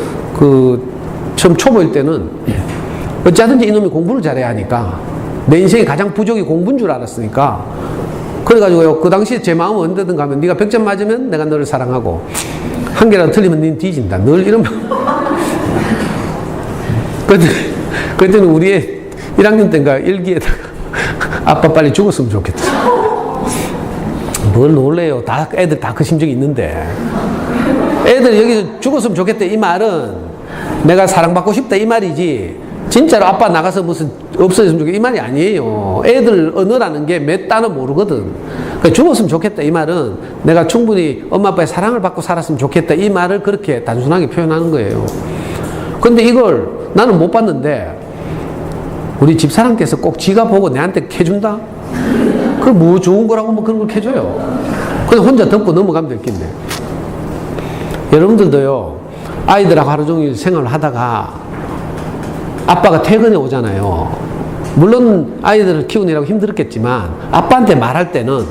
처음 초보일 때는 어찌하든지 이놈이 공부를 잘해야 하니까 내 인생의 가장 부족이 공부인 줄 알았으니까 그래가지고요, 그 당시에 제 마음은 언제든가 하면 네가 100점 맞으면 내가 너를 사랑하고 한 개라도 틀리면 닌 뒤진다. 늘 이런 그때는 우리 애 1학년 때인가 일기에다가 아빠 빨리 죽었으면 좋겠다. 뭘 놀래요. 다 애들 다 그 심정이 있는데. 애들 여기서 죽었으면 좋겠다 이 말은 내가 사랑받고 싶다 이 말이지 진짜로 아빠 나가서 무슨 없어졌으면 좋겠다 이 말이 아니에요. 애들 언어라는 게 몇 단어 모르거든. 그러니까 죽었으면 좋겠다 이 말은 내가 충분히 엄마 아빠의 사랑을 받고 살았으면 좋겠다 이 말을 그렇게 단순하게 표현하는 거예요. 근데 이걸 나는 못 봤는데 우리 집사람께서 꼭 지가 보고 내한테 해준다? 그게 뭐 좋은 거라고 뭐 그런 걸 해줘요. 그냥 혼자 덮고 넘어가면 될 낀데. 여러분들도요, 아이들하고 하루 종일 생활을 하다가 아빠가 퇴근해 오잖아요. 물론 아이들을 키우느라고 힘들었겠지만 아빠한테 말할 때는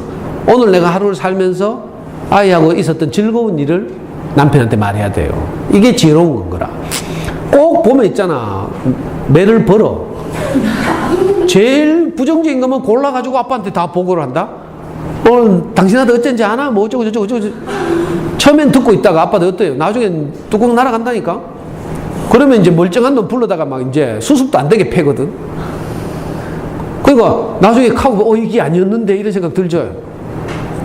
오늘 내가 하루를 살면서 아이하고 있었던 즐거운 일을 남편한테 말해야 돼요. 이게 지혜로운 건 거라. 꼭 보면 있잖아. 매를 벌어. 제일 부정적인 거면 골라가지고 아빠한테 다 보고를 한다? 오늘 당신한테 어쩐지 아나? 뭐 어쩌고 저쩌고 저쩌고. 처음엔 듣고 있다가 아빠도 어때요? 나중엔 뚜껑 날아간다니까? 그러면 이제 멀쩡한 놈 불러다가 막 이제 수습도 안 되게 패거든? 그러니까 나중에 카고, 이게 아니었는데 이런 생각 들죠?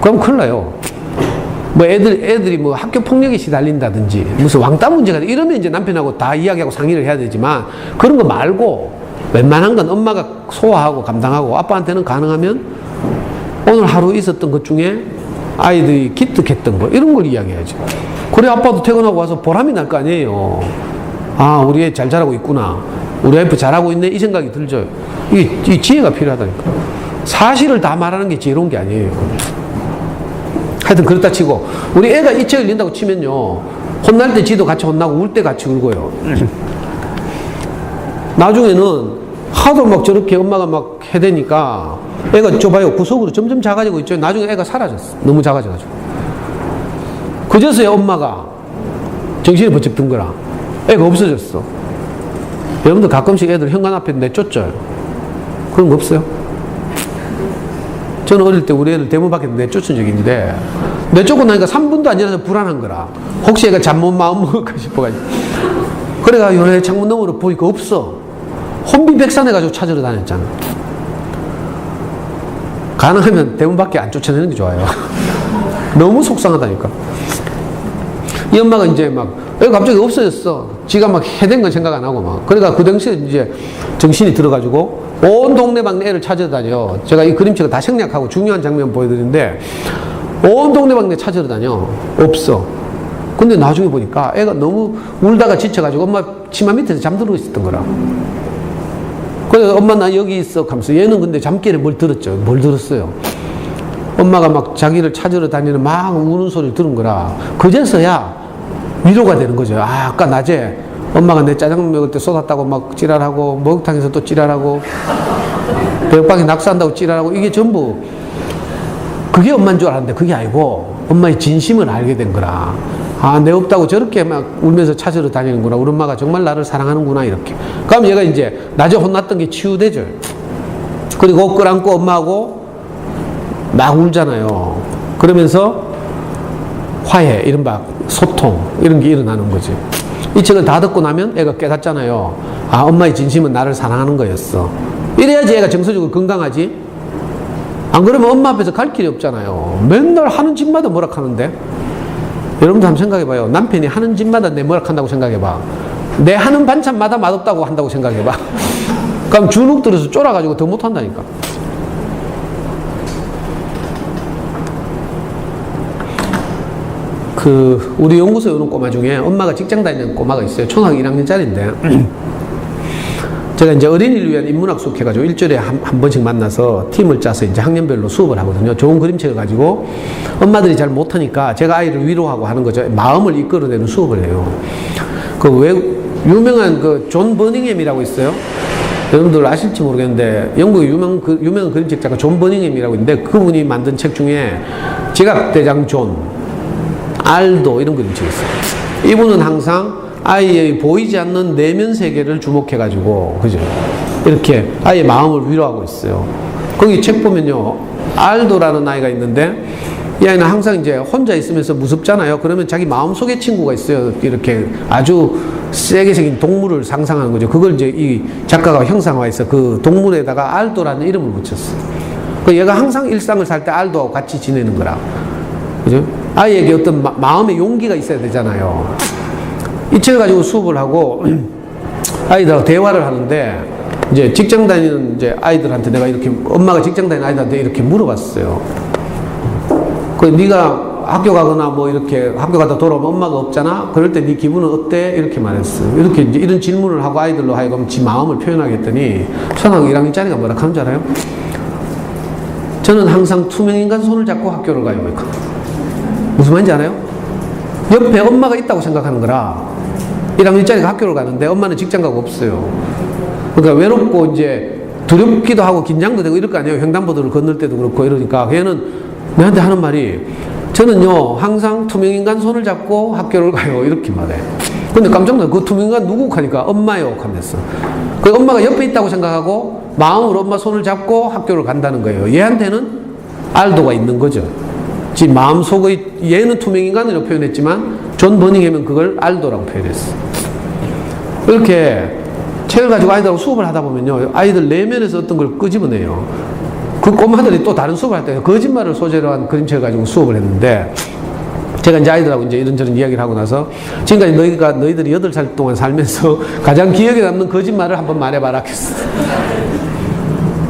그럼 큰일 나요. 뭐 애들이 뭐 학교 폭력에 시달린다든지 무슨 왕따 문제가 이러면 이제 남편하고 다 이야기하고 상의를 해야 되지만 그런 거 말고 웬만한 건 엄마가 소화하고 감당하고 아빠한테는 가능하면 오늘 하루 있었던 것 중에 아이들이 기특했던 거 이런 걸 이야기해야죠. 그래 아빠도 퇴근하고 와서 보람이 날 거 아니에요. 아 우리 애 잘 자라고 있구나. 우리 와이프 잘하고 있네 이 생각이 들죠. 이 지혜가 필요하다니까. 사실을 다 말하는 게 지혜로운 게 아니에요. 하여튼 그렇다 치고 우리 애가 이 책을 읽는다고 치면요 혼날 때 지도 같이 혼나고 울 때 같이 울고요. 나중에는 하도 막 저렇게 엄마가 막 해대니까 애가 좁아요. 구석으로 점점 작아지고 있죠. 나중에 애가 사라졌어. 너무 작아져가지고. 그제서야 엄마가 정신이 번쩍 든 거라. 애가 없어졌어. 여러분들 가끔씩 애들 현관 앞에 내쫓죠. 그런 거 없어요? 저는 어릴 때 우리 애를 대문 밖에 내쫓은 적이 있는데 내쫓고 나니까 3분도 안 지나서 불안한 거라. 혹시 애가 잠못 마음 먹을까 싶어가지고. 그래가 요래 창문 너머로 보니까 없어. 혼비백산해가지고 찾으러 다녔잖아. 가능하면 대문 밖에 안 쫓아내는 게 좋아요. 너무 속상하다니까. 이 엄마가 이제 막 애가 갑자기 없어졌어. 지가 막 해댄 건 생각 안 하고 막. 그러니까 그 당시에 이제 정신이 들어가지고 온 동네방네 애를 찾아다녀. 제가 이 그림책을 다 생략하고 중요한 장면 보여드리는데 온 동네방네 찾아다녀. 없어. 근데 나중에 보니까 애가 너무 울다가 지쳐가지고 엄마 치마 밑에서 잠들어 있었던 거라. 그래서 엄마 나 여기 있어 하면서 얘는 근데 잠결에 뭘 들었죠. 뭘 들었어요. 엄마가 막 자기를 찾으러 다니는 막 우는 소리를 들은 거라. 그제서야 위로가 되는 거죠. 아, 아까 낮에 엄마가 내 짜장면 먹을 때 쏟았다고 막 찌랄하고 목욕탕에서 또 찌랄하고 배고파게 낙서한다고 찌랄하고 이게 전부 그게 엄마인 줄 알았는데 그게 아니고 엄마의 진심을 알게 된 거라. 아, 내 없다고 저렇게 막 울면서 찾으러 다니는구나. 우리 엄마가 정말 나를 사랑하는구나 이렇게. 그럼 얘가 이제 낮에 혼났던 게 치유되죠. 그리고 끌안고 엄마하고 막 울잖아요. 그러면서 화해, 이른바 소통 이런 게 일어나는 거지. 이 책을 다 듣고 나면 애가 깨닫잖아요. 아, 엄마의 진심은 나를 사랑하는 거였어. 이래야지 애가 정서적으로 건강하지. 안 그러면 엄마 앞에서 갈 길이 없잖아요. 맨날 하는 짓마다 뭐라 하는데. 여러분도 한번 생각해봐요. 남편이 하는 짓마다 내 뭐라 한다고 생각해봐. 내 하는 반찬마다 맛없다고 한다고 생각해봐. 그럼 주눅 들어서 쫄아가지고 더 못한다니까. 우리 연구소에 오는 꼬마 중에 엄마가 직장 다니는 꼬마가 있어요. 초등학교 1학년짜리인데 제가 이제 어린이를 위한 인문학 수업 해가지고 일주일에 한 번씩 만나서 팀을 짜서 이제 학년별로 수업을 하거든요. 좋은 그림책을 가지고 엄마들이 잘 못하니까 제가 아이를 위로하고 하는 거죠. 마음을 이끌어내는 수업을 해요. 유명한 존 버닝햄이라고 있어요. 여러분들 아실지 모르겠는데 영국의 유명한 그림책 작가 존 버닝햄이라고 있는데 그분이 만든 책 중에 지각대장 존, 알도 이런 그림책이 있어요. 이분은 항상 아이의 보이지 않는 내면 세계를 주목해가지고, 그죠? 이렇게 아이의 마음을 위로하고 있어요. 거기 책 보면요, 알도라는 아이가 있는데, 이 아이는 항상 이제 혼자 있으면서 무섭잖아요. 그러면 자기 마음속에 친구가 있어요. 이렇게 아주 세게 생긴 동물을 상상하는 거죠. 그걸 이제 이 작가가 형상화해서 그 동물에다가 알도라는 이름을 붙였어요. 얘가 항상 일상을 살 때 알도하고 같이 지내는 거라. 그죠? 아이에게 어떤 마음의 용기가 있어야 되잖아요. 이 책을 가지고 수업을 하고 아이들하고 대화를 하는데 이제 직장 다니는 이제 아이들한테 내가 이렇게 엄마가 직장 다니는 아이들한테 이렇게 물어봤어요. 네가 학교 가거나 뭐 이렇게 학교 가다 돌아오면 엄마가 없잖아. 그럴 때 네 기분은 어때? 이렇게 말했어요. 이렇게 이제 이런 질문을 하고 아이들로 하여금 지 마음을 표현하겠더니 초등학교 1학년짜리가 뭐라 하는 줄 알아요? 저는 항상 투명인간 손을 잡고 학교를 가요. 무슨 말인지 알아요? 옆에 엄마가 있다고 생각하는 거라. 1학년짜리가 학교를 가는데 엄마는 직장 가고 없어요. 그러니까 외롭고 이제 두렵기도 하고 긴장도 되고 이럴 거 아니에요. 횡단보도를 건널 때도 그렇고 이러니까 걔는 내한테 하는 말이 저는요 항상 투명인간 손을 잡고 학교를 가요 이렇게 말해. 근데 깜짝 놀라. 그 투명인간 누구 하니까 엄마요 하면서. 그 엄마가 옆에 있다고 생각하고 마음으로 엄마 손을 잡고 학교를 간다는 거예요. 얘한테는 알도가 있는 거죠. 지 마음속의 얘는 투명인간으로 표현했지만 존 버닝햄은 그걸 알도라고 표현했어. 이렇게 책을 가지고 아이들하고 수업을 하다 보면요 아이들 내면에서 어떤 걸 끄집어내요. 그 꼬마들이 또 다른 수업을 할 때 거짓말을 소재로 한 그림책을 가지고 수업을 했는데 제가 이제 아이들하고 이제 이런저런 이야기를 하고 나서 지금까지 너희들이 8살 동안 살면서 가장 기억에 남는 거짓말을 한번 말해봐라 했어.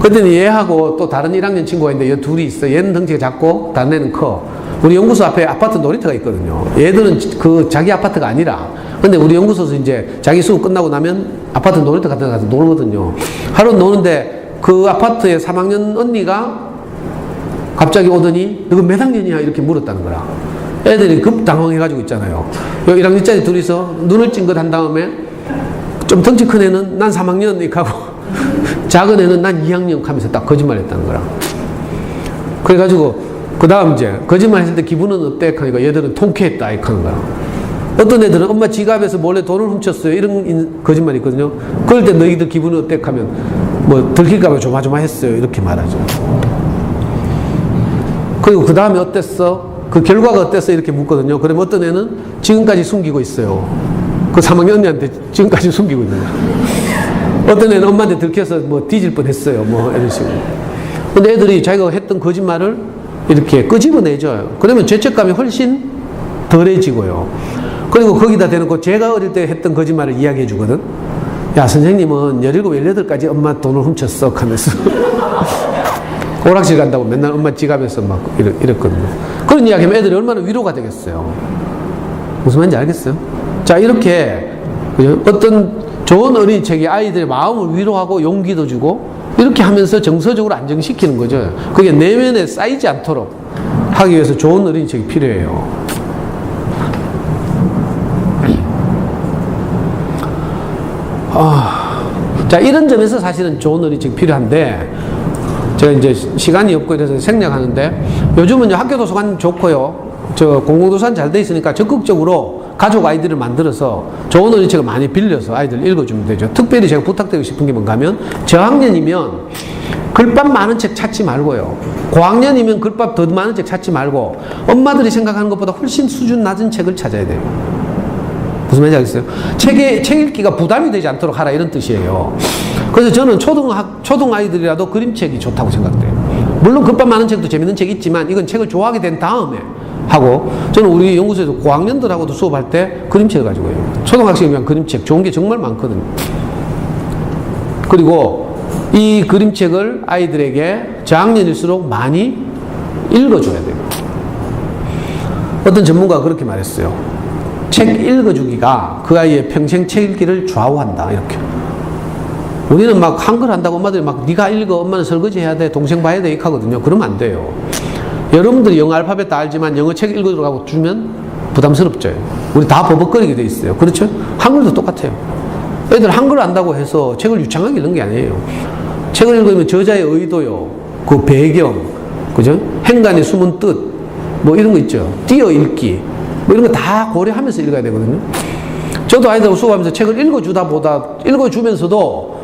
그랬더니 얘하고 또 다른 1학년 친구가 있는데 얘 둘이 있어. 얘는 덩치가 작고 다른 애는 커. 우리 연구소 앞에 아파트 놀이터가 있거든요. 얘들은 그 자기 아파트가 아니라. 근데 우리 연구소에서 이제 자기 수업 끝나고 나면 아파트 놀이터 같은 데 가서 놀거든요. 하루 노는데 그 아파트의 3학년 언니가 갑자기 오더니 너가 몇 학년이야? 이렇게 물었다는 거라. 애들이 급 당황해가지고 있잖아요. 1학년짜리 둘이서 눈을 찡긋 한 다음에 좀 덩치 큰 애는 난 3학년 이렇게 하고 작은 애는 난 2학년 하면서 딱 거짓말 했다는 거라. 그래가지고 그 다음 이제 거짓말 했을 때 기분은 어때? 하니까 얘들은 통쾌했다 이렇게 하는 거야. 어떤 애들은 엄마 지갑에서 몰래 돈을 훔쳤어요 이런 거짓말이 있거든요. 그럴 때 너희들 기분은 어때? 하면 뭐 들킬까봐 조마조마했어요 이렇게 말하죠. 그리고 그 다음에 어땠어? 그 결과가 어땠어? 이렇게 묻거든요. 그러면 어떤 애는 지금까지 숨기고 있어요. 그 3학년 언니한테 지금까지 숨기고 있는 거야. 어떤 애는 엄마한테 들켜서 뭐 뒤질 뻔 했어요. 뭐 이런 식으로. 근데 애들이 자기가 했던 거짓말을 이렇게 끄집어내줘요. 그러면 죄책감이 훨씬 덜해지고요. 그리고 거기다 대놓고 제가 어릴 때 했던 거짓말을 이야기해 주거든. 야, 선생님은 17, 18까지 엄마 돈을 훔쳤어 하면서 오락실 간다고 맨날 엄마 지갑에서 막 이랬거든요. 그런 이야기하면 애들이 얼마나 위로가 되겠어요. 무슨 말인지 알겠어요? 자, 이렇게 어떤 좋은 어린이책이 아이들의 마음을 위로하고 용기도 주고 이렇게 하면서 정서적으로 안정시키는 거죠. 그게 내면에 쌓이지 않도록 하기 위해서 좋은 어린이책이 필요해요. 자, 이런 점에서 사실은 좋은 어린이책이 필요한데 제가 이제 시간이 없고 이래서 생략하는데 요즘은 이제 학교 도서관 좋고요. 저 공공도서관 잘 돼 있으니까 적극적으로 가족 아이들을 만들어서 좋은 어린이책을 많이 빌려서 아이들 읽어주면 되죠. 특별히 제가 부탁드리고 싶은 게 뭔가 하면 저학년이면 글밥 많은 책 찾지 말고요. 고학년이면 글밥 더 많은 책 찾지 말고 엄마들이 생각하는 것보다 훨씬 수준 낮은 책을 찾아야 돼요. 무슨 말인지 알겠어요? 책 읽기가 부담이 되지 않도록 하라 이런 뜻이에요. 그래서 저는 초등 아이들이라도 그림책이 좋다고 생각돼요. 물론 급밥 많은 책도 재밌는 책이 있지만 이건 책을 좋아하게 된 다음에 하고 저는 우리 연구소에서 고학년들하고도 수업할 때 그림책을 가지고 해요. 초등학생이면 그림책 좋은 게 정말 많거든요. 그리고 이 그림책을 아이들에게 저학년일수록 많이 읽어줘야 돼요. 어떤 전문가가 그렇게 말했어요. 책 읽어주기가 그 아이의 평생 책 읽기를 좌우한다. 이렇게. 우리는 막 한글 한다고 엄마들이 막 네가 읽어, 엄마는 설거지 해야 돼, 동생 봐야 돼, 이렇게 하거든요. 그러면 안 돼요. 여러분들이 영어 알파벳 다 알지만 영어 책 읽어주라고 주면 부담스럽죠. 우리 다 버벅거리게 돼 있어요. 그렇죠? 한글도 똑같아요. 애들 한글 안다고 해서 책을 유창하게 읽는 게 아니에요. 책을 읽으면 저자의 의도요, 그 배경, 그죠? 행간의 숨은 뜻, 뭐 이런 거 있죠. 띄어 읽기, 뭐 이런 거 다 고려하면서 읽어야 되거든요. 저도 아이들하고 수업하면서 책을 읽어주면서도,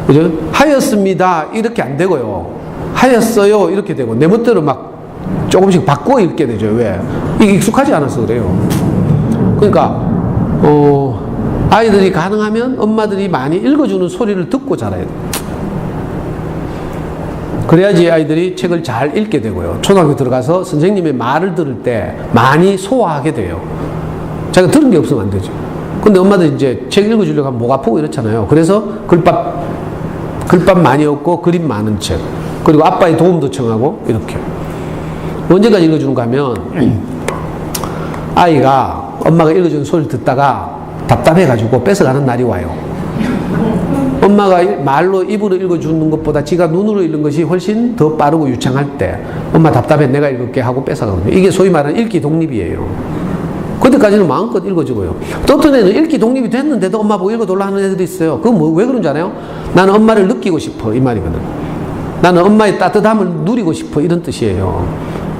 그죠? 하였습니다. 이렇게 안 되고요. 하였어요. 이렇게 되고, 내 멋대로 막 조금씩 바꾸어 읽게 되죠. 왜? 이게 익숙하지 않아서 그래요. 그러니까, 아이들이 가능하면 엄마들이 많이 읽어주는 소리를 듣고 자라야 돼요. 그래야지 아이들이 책을 잘 읽게 되고요. 초등학교 들어가서 선생님의 말을 들을 때 많이 소화하게 돼요. 자기가 들은 게 없으면 안 되죠. 근데 엄마들 이제 책 읽어주려고 하면 목 아프고 이렇잖아요. 그래서 글밥 많이 없고 그림 많은 책. 그리고 아빠의 도움도 청하고 이렇게. 언제까지 읽어주는가 하면 아이가 엄마가 읽어주는 소리를 듣다가 답답해가지고 뺏어가는 날이 와요. 엄마가 말로 입으로 읽어주는 것보다 지가 눈으로 읽는 것이 훨씬 더 빠르고 유창할 때 엄마 답답해 내가 읽을게 하고 뺏어가거든요. 이게 소위 말하는 읽기 독립이에요. 그때까지는 마음껏 읽어주고요. 또 어떤 애는 읽기 독립이 됐는데도 엄마 보고 읽어달라 하는 애들이 있어요. 그건 왜 그런지 알아요? 나는 엄마를 느끼고 싶어, 이 말이거든. 나는 엄마의 따뜻함을 누리고 싶어, 이런 뜻이에요.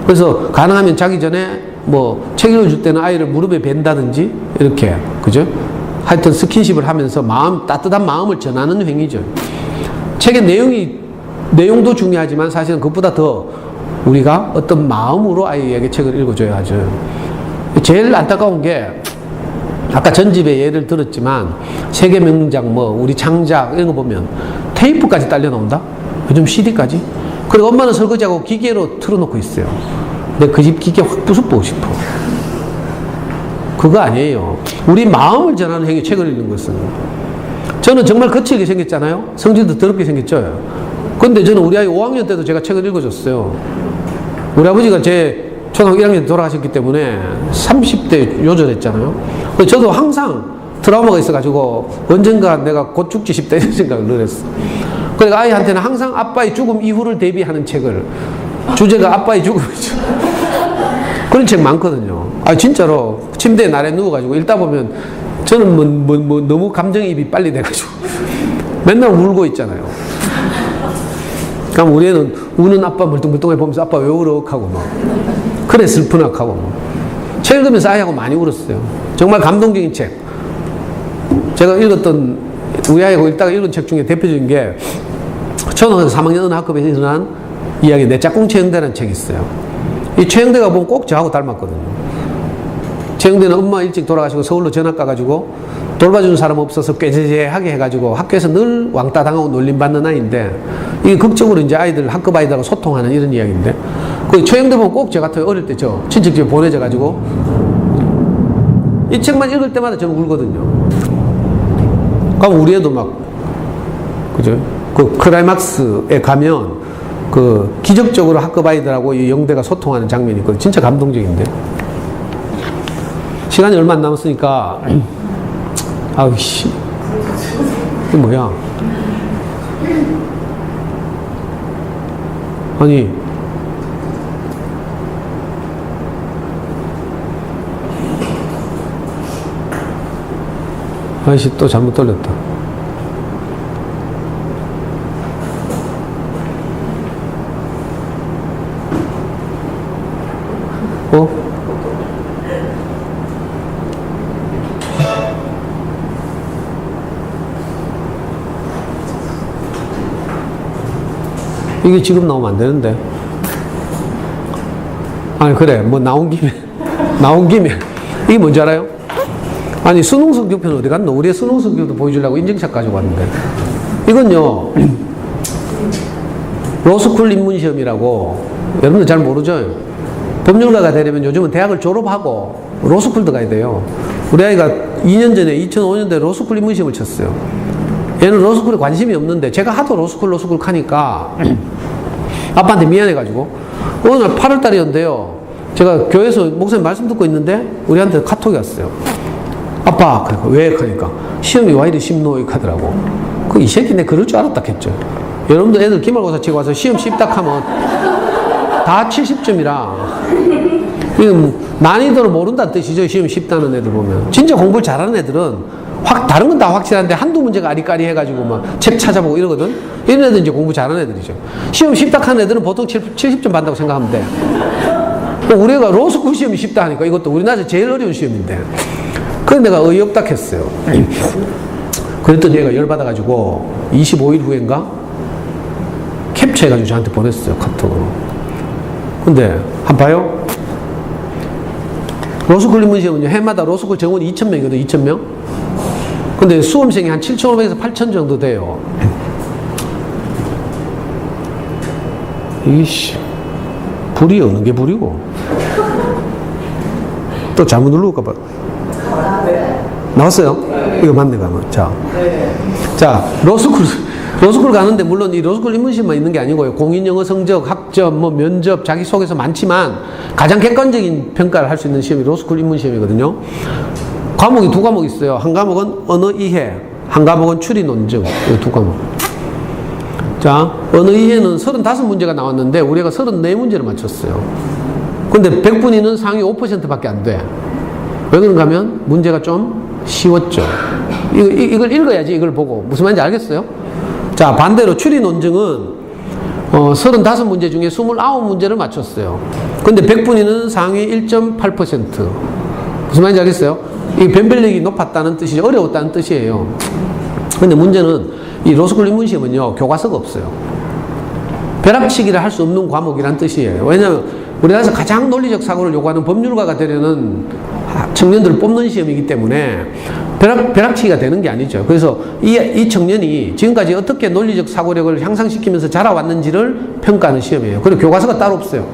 그래서 가능하면 자기 전에 뭐 책 읽어줄 때는 아이를 무릎에 벤다든지 이렇게, 그죠? 하여튼 스킨십을 하면서 따뜻한 마음을 전하는 행위죠. 책의 내용도 중요하지만 사실은 그것보다 더 우리가 어떤 마음으로 아이에게 책을 읽어줘야 하죠. 제일 안타까운 게 아까 전집의 예를 들었지만 세계 명작 뭐 우리 창작 이런 거 보면 테이프까지 딸려 나온다? 요즘 CD까지? 그리고 엄마는 설거지하고 기계로 틀어놓고 있어요. 근데 그 집 기계 확 부숴보고 싶어. 그거 아니에요. 우리 마음을 전하는 행위, 책을 읽는 것은. 저는 정말 거칠게 생겼잖아요. 성질도 더럽게 생겼죠. 근데 저는 우리 아이 5학년 때도 제가 책을 읽어줬어요. 우리 아버지가 제 초등학교 1학년 때 돌아가셨기 때문에 30대 요절했잖아요. 그래서 저도 항상 트라우마가 있어가지고 언젠가 내가 곧 죽지 싶다 이런 생각을 늘 했어. 그러니까 아이한테는 항상 아빠의 죽음 이후를 대비하는 책을, 주제가 아빠의 죽음이죠. 그런 책 많거든요. 아, 진짜로. 침대에 날에 누워가지고 읽다 보면 저는 너무 감정이입이 빨리 돼가지고 맨날 울고 있잖아요. 그럼 우리 애는 우는 아빠 멀뚱멀뚱해 보면서 아빠 왜 울어? 하고 막. 그래, 슬프나? 하고 막. 책 읽으면서 아이하고 많이 울었어요. 정말 감동적인 책. 제가 읽었던, 우리 아이하고 읽다가 읽은 책 중에 대표적인 게 초등학교 3학년 어느 학급에서 일어난 이야기, 내 짝꿍 최영대라는 책이 있어요. 이 최영대가 보면 꼭 저하고 닮았거든요. 최영대는 엄마 일찍 돌아가시고 서울로 전학 가가지고 돌봐주는 사람 없어서 꾀죄죄하게 해가지고 학교에서 늘 왕따 당하고 놀림받는 아이인데, 이게 극적으로 이제 학급 아이들하고 소통하는 이런 이야기인데, 그 최영대 보면 꼭 저 같아요. 어릴 때 저 친척 집에 보내져가지고 이 책만 읽을 때마다 저는 울거든요. 그럼 우리 애도 막, 그죠? 그 클라이막스에 가면 그 기적적으로 학급 아이들하고 이 영대가 소통하는 장면이 있거든요. 진짜 감동적인데. 시간이 얼마 안 남았으니까, 아우, 씨. 이게 뭐야? 아니, 아이씨, 또 잘못 돌렸다. 어? 이게 지금 나오면 안 되는데. 아니, 그래. 뭐, 나온 김에. 이게 뭔지 알아요? 아니, 수능 성적표는 어디 갔노? 우리의 수능 성적도 보여주려고 인증샷 가지고 왔는데. 이건요, 로스쿨 입문시험이라고, 여러분들 잘 모르죠? 법률가가 되려면 요즘은 대학을 졸업하고 로스쿨도 가야 돼요. 우리 아이가 2년 전에, 2005년도에 로스쿨 입문시험을 쳤어요. 얘는 로스쿨에 관심이 없는데, 제가 하도 로스쿨 하니까, 아빠한테 미안해가지고, 어느 날 8월달이었는데요. 제가 교회에서 목사님 말씀 듣고 있는데, 우리한테 카톡이 왔어요. 아빠, 그러니까 왜? 그러니까 시험이 와 이리 쉽노? 이렇게 하더라고. 이 새끼 내 그럴 줄 알았다 했죠. 여러분들 애들 기말고사 치고 와서 시험 쉽다 하면 다 70점이라 난이도를 모른다는 뜻이죠. 시험 쉽다는 애들 보면. 진짜 공부를 잘하는 애들은 다른 건 다 확실한데 한두 문제가 아리까리 해가지고 막 책 찾아보고 이러거든. 이런 애들 이제 공부 잘하는 애들이죠. 시험 쉽다 하는 애들은 보통 70점 받는다고 생각하면 돼. 우리 애가 로스쿨 시험이 쉽다 하니까 이것도 우리나라에서 제일 어려운 시험인데. 그래서 내가 어이없다 했어요. 그랬더니 얘가 열받아가지고 25일 후인가 캡처해가지고 저한테 보냈어요. 카톡으로. 근데 한번 봐요. 로스쿨 입문시험은요, 해마다 로스쿨 정원이 2,000명이거든. 2,000명. 근데 수험생이 한 7,500에서 8,000 정도 돼요. 이씨, 불이 어느 게 불이고. 또 잘못 누를까봐. 나왔어요? 이거 맞네, 가면. 자, 로스쿨 가는데, 물론 이 로스쿨 입문시험만 있는 게 아니고요. 공인영어 성적, 학점, 뭐 면접, 자기소개서 많지만, 가장 객관적인 평가를 할 수 있는 시험이 로스쿨 입문시험이거든요. 과목이 두 과목 있어요. 한 과목은 언어 이해, 한 과목은 추리 논증. 이 두 과목. 자, 언어 이해는 35문제가 나왔는데, 우리가 34문제를 맞췄어요. 근데 100분위는 상위 5%밖에 안 돼. 왜 그런가 하면 문제가 좀 쉬웠죠. 이걸 읽어야지 이걸 보고. 무슨 말인지 알겠어요? 자, 반대로 추리 논증은 35문제 중에 29문제를 맞췄어요. 근데 100분위는 상위 1.8%. 무슨 말인지 알겠어요? 이 변별력이 높았다는 뜻이죠. 어려웠다는 뜻이에요. 근데 문제는 이 로스쿨 입문시험은요, 교과서가 없어요. 벼락치기를 할 수 없는 과목이란 뜻이에요. 왜냐하면 우리나라에서 가장 논리적 사고를 요구하는 법률가가 되려는 청년들을 뽑는 시험이기 때문에 벼락치기가 되는 게 아니죠. 그래서 이 청년이 지금까지 어떻게 논리적 사고력을 향상시키면서 자라왔는지를 평가하는 시험이에요. 그리고 교과서가 따로 없어요.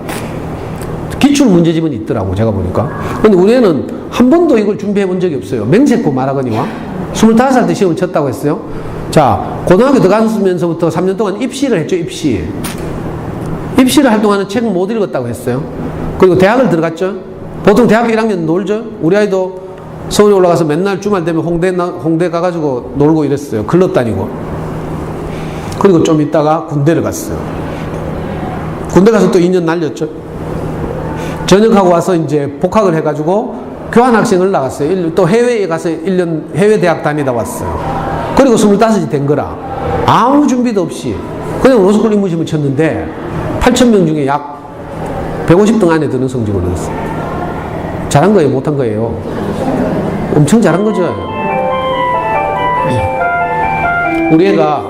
기출 문제집은 있더라고, 제가 보니까. 근데 우리 애는 한 번도 이걸 준비해 본 적이 없어요. 맹세코 말하거니와 25살 때 시험을 쳤다고 했어요. 자, 고등학교 들어가면서부터 3년 동안 입시를 했죠, 입시. 입시를 할 동안은 책 못 읽었다고 했어요. 그리고 대학을 들어갔죠. 보통 대학교 1학년 놀죠. 우리 아이도 서울에 올라가서 맨날 주말 되면 홍대 가가지고 놀고 이랬어요. 클럽 다니고. 그리고 좀 있다가 군대를 갔어요. 군대 가서 또 2년 날렸죠. 전역하고 와서 이제 복학을 해가지고 교환학생을 나갔어요. 또 해외에 가서 1년 해외 대학 다니다 왔어요. 그리고 25이 된 거라. 아무 준비도 없이 그냥 로스쿨 입문시험을 쳤는데 8,000명 중에 약 150등 안에 드는 성적을 얻었어요. 잘한 거예요? 못한 거예요? 엄청 잘한 거죠. 우리 애가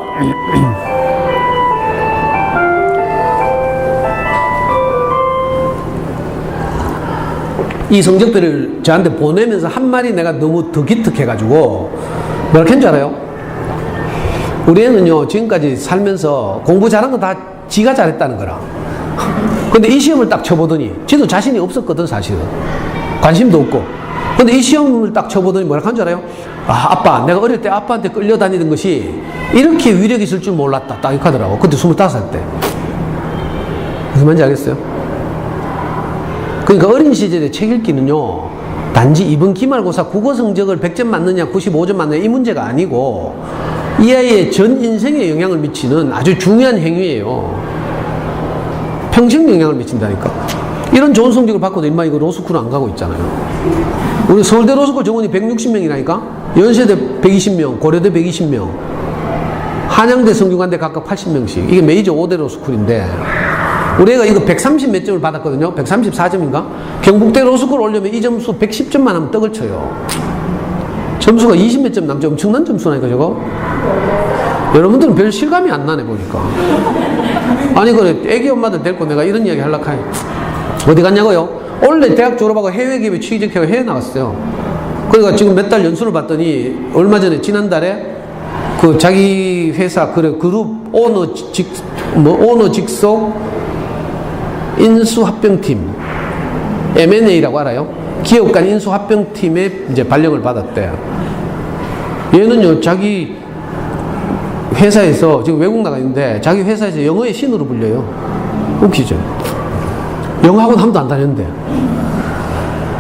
이 성적표를 저한테 보내면서 한 말이 내가 너무 더 기특해가지고 뭐라 했는 줄 알아요? 우리 애는요, 지금까지 살면서 공부 잘한 건 다 지가 잘했다는 거라. 근데 이 시험을 딱 쳐보더니 지도 자신이 없었거든, 사실은. 관심도 없고. 근데 이 시험을 딱 쳐보더니 뭐라 한 줄 알아요? 아, 아빠, 내가 어릴 때 아빠한테 끌려다니던 것이 이렇게 위력이 있을 줄 몰랐다. 딱 이렇게 하더라고. 그때 25살 때. 무슨 말인지 알겠어요? 그러니까 어린 시절에 책 읽기는요, 단지 이번 기말고사 국어 성적을 100점 맞느냐, 95점 맞느냐, 이 문제가 아니고, 이 아이의 전 인생에 영향을 미치는 아주 중요한 행위예요. 평생 영향을 미친다니까. 이런 좋은 성적을 받고도 인마 이거 로스쿨 안 가고 있잖아요. 우리 서울대 로스쿨 정원이 160명이라니까? 연세대 120명, 고려대 120명, 한양대 성균관대 각각 80명씩. 이게 메이저 5대 로스쿨인데, 우리 애가 이거 130 몇 점을 받았거든요. 134점인가? 경북대 로스쿨 오려면 이 점수 110점만 하면 떡을 쳐요. 점수가 20 몇 점 남지. 엄청난 점수라니까, 저거. 여러분들은 별 실감이 안 나네, 보니까. 아니, 그래, 애기 엄마들 데리고 내가 이런 이야기 하려고 하니, 어디 갔냐고요? 원래 대학 졸업하고 해외 기업에 취직해서 해외 나갔어요. 그러니까 지금 몇 달 연수를 봤더니, 얼마 전에, 지난달에, 그 자기 회사, 그룹 오너 직속 인수합병팀, M&A라고 알아요? 기업 간 인수합병팀에 이제 발령을 받았대. 얘는요, 자기 회사에서, 지금 외국 나가 있는데, 자기 회사에서 영어의 신으로 불려요. 웃기죠? 영어학원 한 번도 안 다녔는데.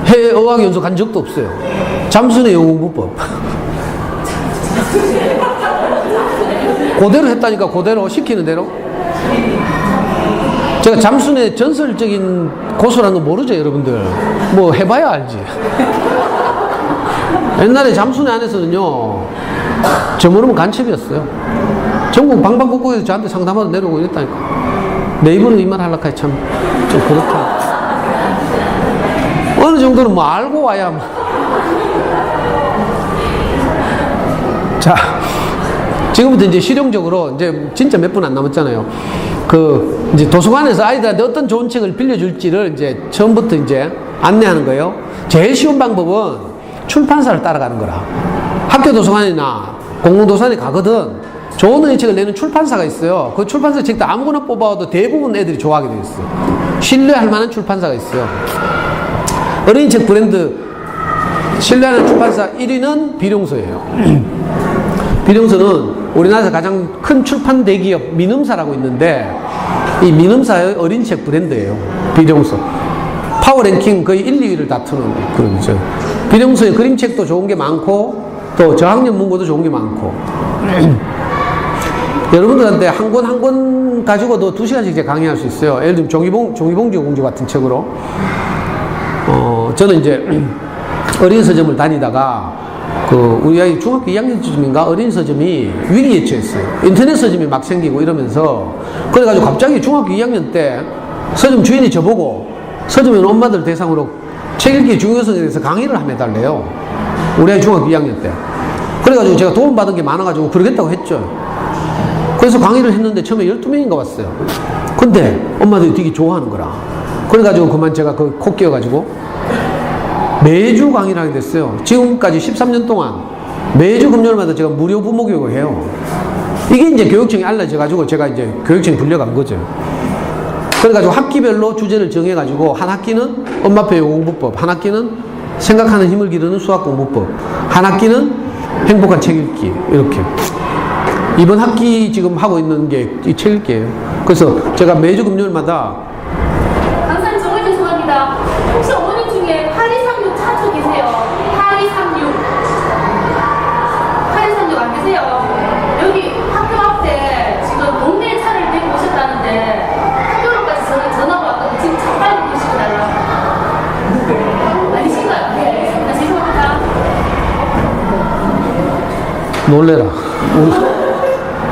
해외 어학연수 간 적도 없어요. 잠수내 영어공부법. 그대로 했다니까, 그대로, 시키는 대로. 제가 잠수내 전설적인 고수라는 거 모르죠, 여러분들? 뭐 해봐야 알지. 옛날에 잠수내 안에서는요, 저 모르면 간첩이었어요. 전국 방방곡곡에서 저한테 상담하러 내려오고 이랬다니까. 내 입으로 이 말 하려고 해, 참, 좀 그렇다. 어느 정도는 뭐 알고 와야. 자, 지금부터 이제 실용적으로, 이제 진짜 몇 분 안 남았잖아요. 이제 도서관에서 아이들한테 어떤 좋은 책을 빌려줄지를 이제 처음부터 이제 안내하는 거예요. 제일 쉬운 방법은 출판사를 따라가는 거라. 학교 도서관이나 공공도서관에 가거든. 좋은 의책을 내는 출판사가 있어요. 그 출판사 책도 아무거나 뽑아와도 대부분 애들이 좋아하게 되어 있어요. 신뢰할 만한 출판사가 있어요. 어린이책 브랜드 신뢰하는 출판사 1위는 비룡서예요. 비룡서는 우리나라에서 가장 큰 출판 대기업 민음사라고 있는데, 이 민음사의 어린이책 브랜드예요. 비룡서. 파워랭킹 거의 1, 2위를 다투는 그런 거죠. 비룡서의 그림책도 좋은 게 많고, 또 저학년 문고도 좋은 게 많고. 여러분들한테 한 권 가지고도 2시간씩 이제 강의할 수 있어요. 예를 들면 종이봉지 공주 같은 책으로. 저는 이제 어린 서점을 다니다가 우리 아이 중학교 2학년쯤인가 어린 서점이 위기에 처했어요. 인터넷 서점이 막 생기고 이러면서, 그래가지고 갑자기 중학교 2학년 때 서점 주인이 저보고 서점에 있는 엄마들 대상으로 책 읽기의 중요성에 대해서 강의를 하면 해달래요. 우리 아이 중학교 2학년 때. 그래가지고 제가 도움받은 게 많아가지고 그러겠다고 했죠. 그래서 강의를 했는데 처음에 12명인가 왔어요. 근데 엄마들이 되게 좋아하는 거라. 그래가지고 그만 제가 코 끼워가지고 매주 강의를 하게 됐어요. 지금까지 13년 동안 매주 금요일마다 제가 무료 부모 교육을 해요. 이게 이제 교육청이 알려져가지고 제가 이제 교육청에 불려간 거죠. 그래가지고 학기별로 주제를 정해가지고 한 학기는 엄마표 영어공부법, 한 학기는 생각하는 힘을 기르는 수학공부법, 한 학기는 행복한 책 읽기, 이렇게. 이번 학기 지금 하고 있는 게 이 책 읽기예요. 그래서 제가 매주 금요일마다. 강사님 정말 죄송합니다. 혹시 어머니 중에 8236 찾고 계세요? 8236 안 계세요? 여기 학교 앞에 지금 동네 차를 데리고 오셨다는데 학교로까지 전화가 왔거든요. 지금 차 빨리 보시켜달라고. 아니신가요? 네, 알겠습니다. 죄송합니다. 놀래라.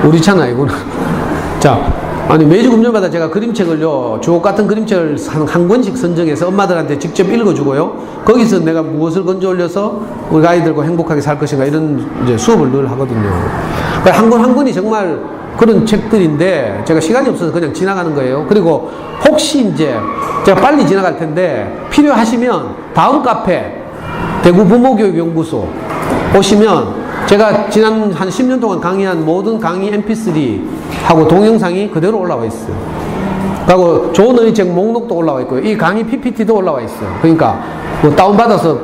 우리 차는 아니구나. 자, 아니 매주 금요일마다 제가 그림책을요, 주옥 같은 그림책을 한 권씩 선정해서 엄마들한테 직접 읽어주고요. 거기서 내가 무엇을 건져 올려서 우리 아이들과 행복하게 살 것인가, 이런 이제 수업을 늘 하거든요. 한 권 한 권이 정말 그런 책들인데 제가 시간이 없어서 그냥 지나가는 거예요. 그리고 혹시 이제 제가 빨리 지나갈 텐데 필요하시면 다음 카페 대구 부모교육연구소 오시면 제가 지난 한 10년 동안 강의한 모든 강의 mp3하고 동영상이 그대로 올라와 있어요. 그리고 좋은 어린이책 목록도 올라와 있고요. 이 강의 PPT도 올라와 있어요. 그러니까 뭐 다운받아서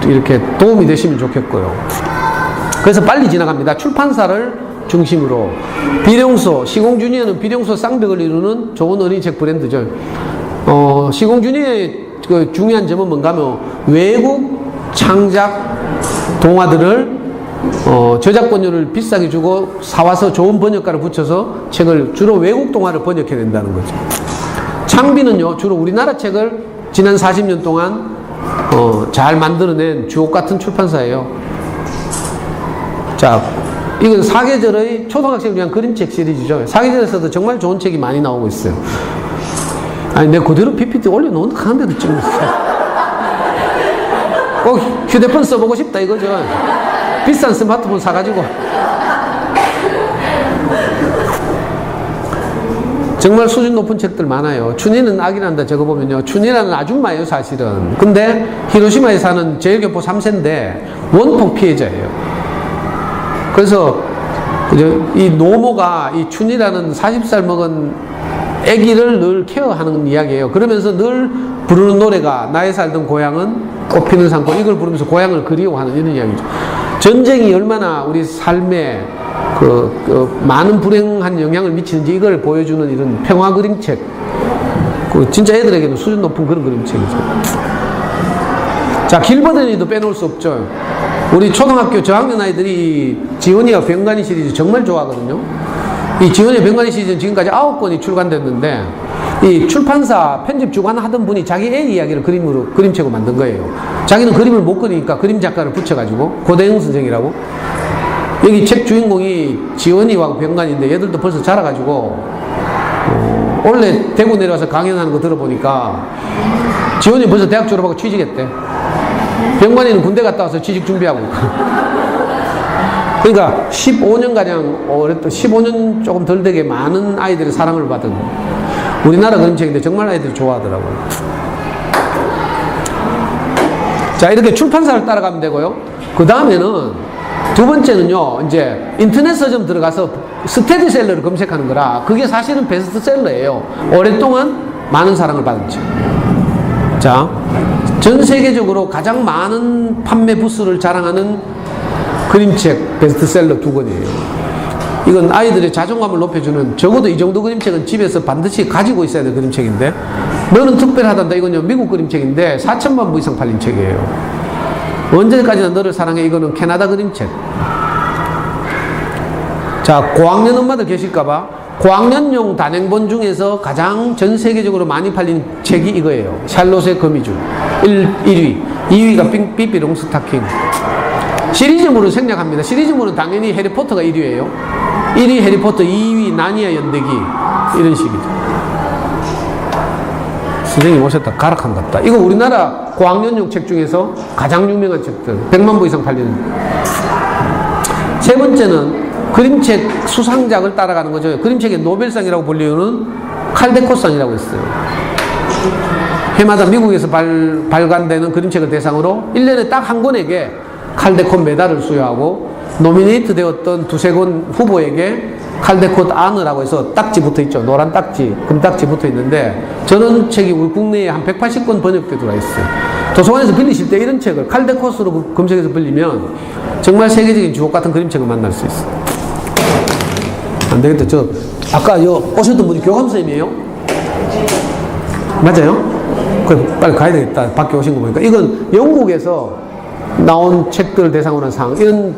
이렇게 도움이 되시면 좋겠고요. 그래서 빨리 지나갑니다. 출판사를 중심으로 비룡소, 시공주니어는 비룡소 쌍벽을 이루는 좋은 어린이책 브랜드죠. 시공주니어의 그 중요한 점은 뭔가 하면 외국 창작 동화들을 저작권료를 비싸게 주고 사와서 좋은 번역가를 붙여서 책을 주로 외국 동화를 번역해야 된다는 거죠. 창비는요 주로 우리나라 책을 지난 40년 동안 잘 만들어낸 주옥 같은 출판사예요. 자, 이건 사계절의 초등학생을 위한 그림책 시리즈죠. 사계절에서도 정말 좋은 책이 많이 나오고 있어요. 아니, 내가 그대로 PPT 올려놓은 하는데도 찍었어요. 꼭 휴대폰 써보고 싶다 이거죠. 비싼 스마트폰 사가지고. 정말 수준 높은 책들 많아요. 춘희는 아기 난다 적어보면요. 춘희라는 아줌마예요, 사실은. 근데 히로시마에 사는 제일교포 3세인데 원폭 피해자예요. 그래서 이 노모가 이 춘희라는 40살 먹은 아기를 늘 케어하는 이야기예요. 그러면서 늘 부르는 노래가 나의 살던 고향은 꽃피는 산골, 이걸 부르면서 고향을 그리워하는 이런 이야기죠. 전쟁이 얼마나 우리 삶에 많은 불행한 영향을 미치는지 이걸 보여주는 이런 평화 그림책. 진짜 애들에게는 수준 높은 그런 그림책이죠. 자, 길버든이도 빼놓을 수 없죠. 우리 초등학교 저학년 아이들이 지원이와 병관이 시리즈 정말 좋아하거든요. 이 지원이와 병관이 시리즈는 지금까지 9권이 출간됐는데 이 출판사 편집 주관 하던 분이 자기 애 이야기를 그림책으로 만든 거예요. 자기는 그림을 못 그리니까 그림 작가를 붙여가지고 고대영 선생이라고. 여기 책 주인공이 지원이와 병관인데 얘들도 벌써 자라가지고 원래 대구 내려와서 강연하는 거 들어보니까 지원이 벌써 대학 졸업하고 취직했대. 병관이는 군대 갔다 와서 취직 준비하고 있고. 그러니까 15년가량 15년 조금 덜 되게 많은 아이들의 사랑을 받은 우리나라 그림책인데 정말 아이들이 좋아하더라고요. 자, 이렇게 출판사를 따라가면 되고요. 그 다음에는 두 번째는요, 이제 인터넷 서점 들어가서 스테디셀러를 검색하는 거라 그게 사실은 베스트셀러예요. 오랫동안 많은 사랑을 받은 책. 자, 전 세계적으로 가장 많은 판매 부수를 자랑하는 그림책 베스트셀러 2권이에요. 이건 아이들의 자존감을 높여주는, 적어도 이 정도 그림책은 집에서 반드시 가지고 있어야 될 그림책인데, 너는 특별하단다. 이건요, 미국 그림책인데 4,000만 부 이상 팔린 책이에요. 언제까지나 너를 사랑해. 이거는 캐나다 그림책. 자, 고학년 엄마들 계실까봐 고학년용 단행본 중에서 가장 전 세계적으로 많이 팔린 책이 이거예요. 샬롯의 거미줄 1위, 2위가 삐삐롱 스타킹. 시리즈물은 생략합니다. 시리즈물은 당연히 해리포터가 1위예요. 1위 해리포터, 2위 나니아 연대기, 이런 식이죠. 선생님 오셨다. 가락한 것 같다. 이거 우리나라 고학년용 책 중에서 가장 유명한 책들, 100만 부 이상 팔리는. 세 번째는 그림책 수상작을 따라가는 거죠. 그림책의 노벨상이라고 불리우는 칼데코상이라고 있어요. 해마다 미국에서 발간되는 그림책을 대상으로 1년에 딱 한 권에게 칼데코 메달을 수여하고, 노미네이트 되었던 두세 권 후보에게 칼데코 아너라고 해서 딱지 붙어 있죠. 노란 딱지, 금딱지 붙어 있는데, 저는 책이 우리 국내에 한 180권 번역돼 들어와 있어요. 도서관에서 빌리실 때 이런 책을 칼데코스로 검색해서 빌리면 정말 세계적인 주옥 같은 그림책을 만날 수 있어요. 안 되겠다. 아까 오셨던 분이 교감선생님이에요? 맞아요? 그래, 빨리 가야 되겠다. 밖에 오신 거 보니까. 이건 영국에서 나온 책들을 대상으로 한 상, 이런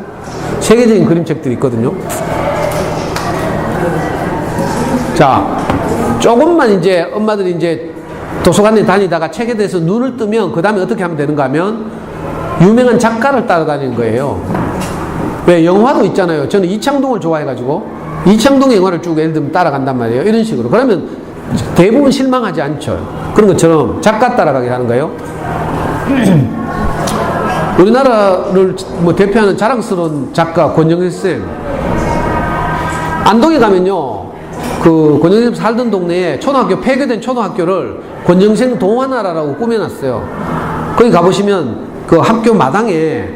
세계적인 그림책들이 있거든요. 자, 조금만 이제 엄마들이 이제 도서관에 다니다가 책에 대해서 눈을 뜨면 그 다음에 어떻게 하면 되는가 하면 유명한 작가를 따라다니는 거예요. 왜? 영화도 있잖아요. 저는 이창동을 좋아해가지고 이창동 영화를 쭉 예를 들면 따라간단 말이에요. 이런 식으로. 그러면 대부분 실망하지 않죠. 그런 것처럼 작가 따라가게 하는 거예요. 우리나라를 뭐 대표하는 자랑스러운 작가 권정일 쌤. 안동에 가면요, 그 권정일 쌤 살던 동네에 초등학교, 폐교된 초등학교를 권정생 동화나라라고 꾸며놨어요. 거기 가보시면 그 학교 마당에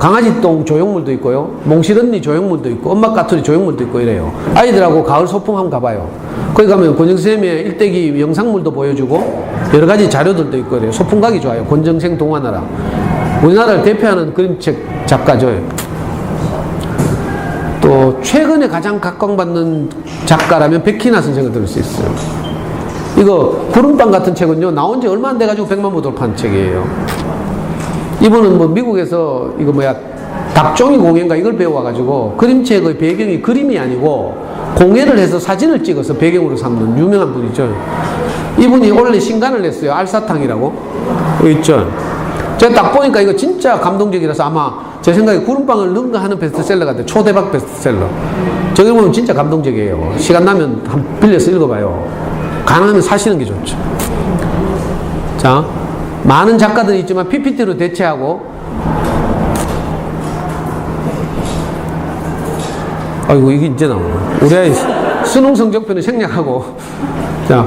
강아지똥 조형물도 있고요, 몽실언니 조형물도 있고, 엄마 까투리 조형물도 있고 이래요. 아이들하고 가을 소풍 한번 가봐요. 거기 가면 권정쌤의 일대기 영상물도 보여주고 여러 가지 자료들도 있고 이래요. 소풍 가기 좋아요. 권정생 동화나라. 우리나라를 대표하는 그림책 작가죠. 또 최근에 가장 각광받는 작가라면 백희나 선생을 들을 수 있어요. 이거 구름빵 같은 책은요, 나온 지 얼마 안 돼가지고 100만 부 돌파한 책이에요. 이분은 뭐 미국에서 이거 뭐야 닭종이 공예인가 이걸 배워와가지고 그림책의 배경이 그림이 아니고 공예를 해서 사진을 찍어서 배경으로 삼는 유명한 분이죠. 이분이 원래 신간을 냈어요. 알사탕이라고. 여기 있죠. 제가 딱 보니까 이거 진짜 감동적이라서 아마 제 생각에 구름빵을 능가하는 베스트셀러 같아요. 초대박 베스트셀러. 저기 보면 진짜 감동적이에요. 시간 나면 한번 빌려서 읽어봐요. 가능하면 사시는 게 좋죠. 자, 많은 작가들이 있지만 PPT로 대체하고, 아이고 이게 이제 나오네. 우리 아이 수능 성적표는 생략하고. 자,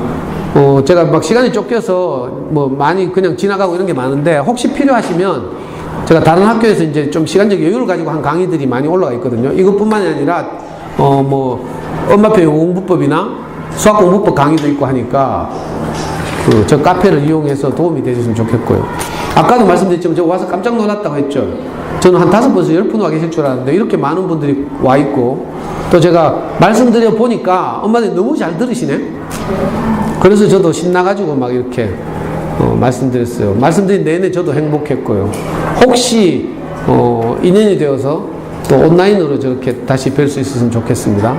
제가 막 시간이 쫓겨서 뭐 많이 그냥 지나가고 이런 게 많은데 혹시 필요하시면 제가 다른 학교에서 이제 좀 시간적 여유를 가지고 한 강의들이 많이 올라가 있거든요. 이것뿐만이 아니라 뭐 엄마표 영어공부법이나 수학공부법 강의도 있고 하니까 저 카페를 이용해서 도움이 되셨으면 좋겠고요. 아까도 말씀드렸지만 제가 와서 깜짝 놀랐다고 했죠. 저는 한 5번에서 10분 와 계실 줄 알았는데 이렇게 많은 분들이 와 있고 또 제가 말씀드려 보니까 엄마들이 너무 잘 들으시네. 그래서 저도 신나가지고 막 이렇게 말씀드렸어요. 말씀드린 내내 저도 행복했고요. 혹시 인연이 되어서 또 온라인으로 저렇게 다시 뵐 수 있었으면 좋겠습니다.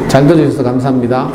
잘 들어주셔서 감사합니다.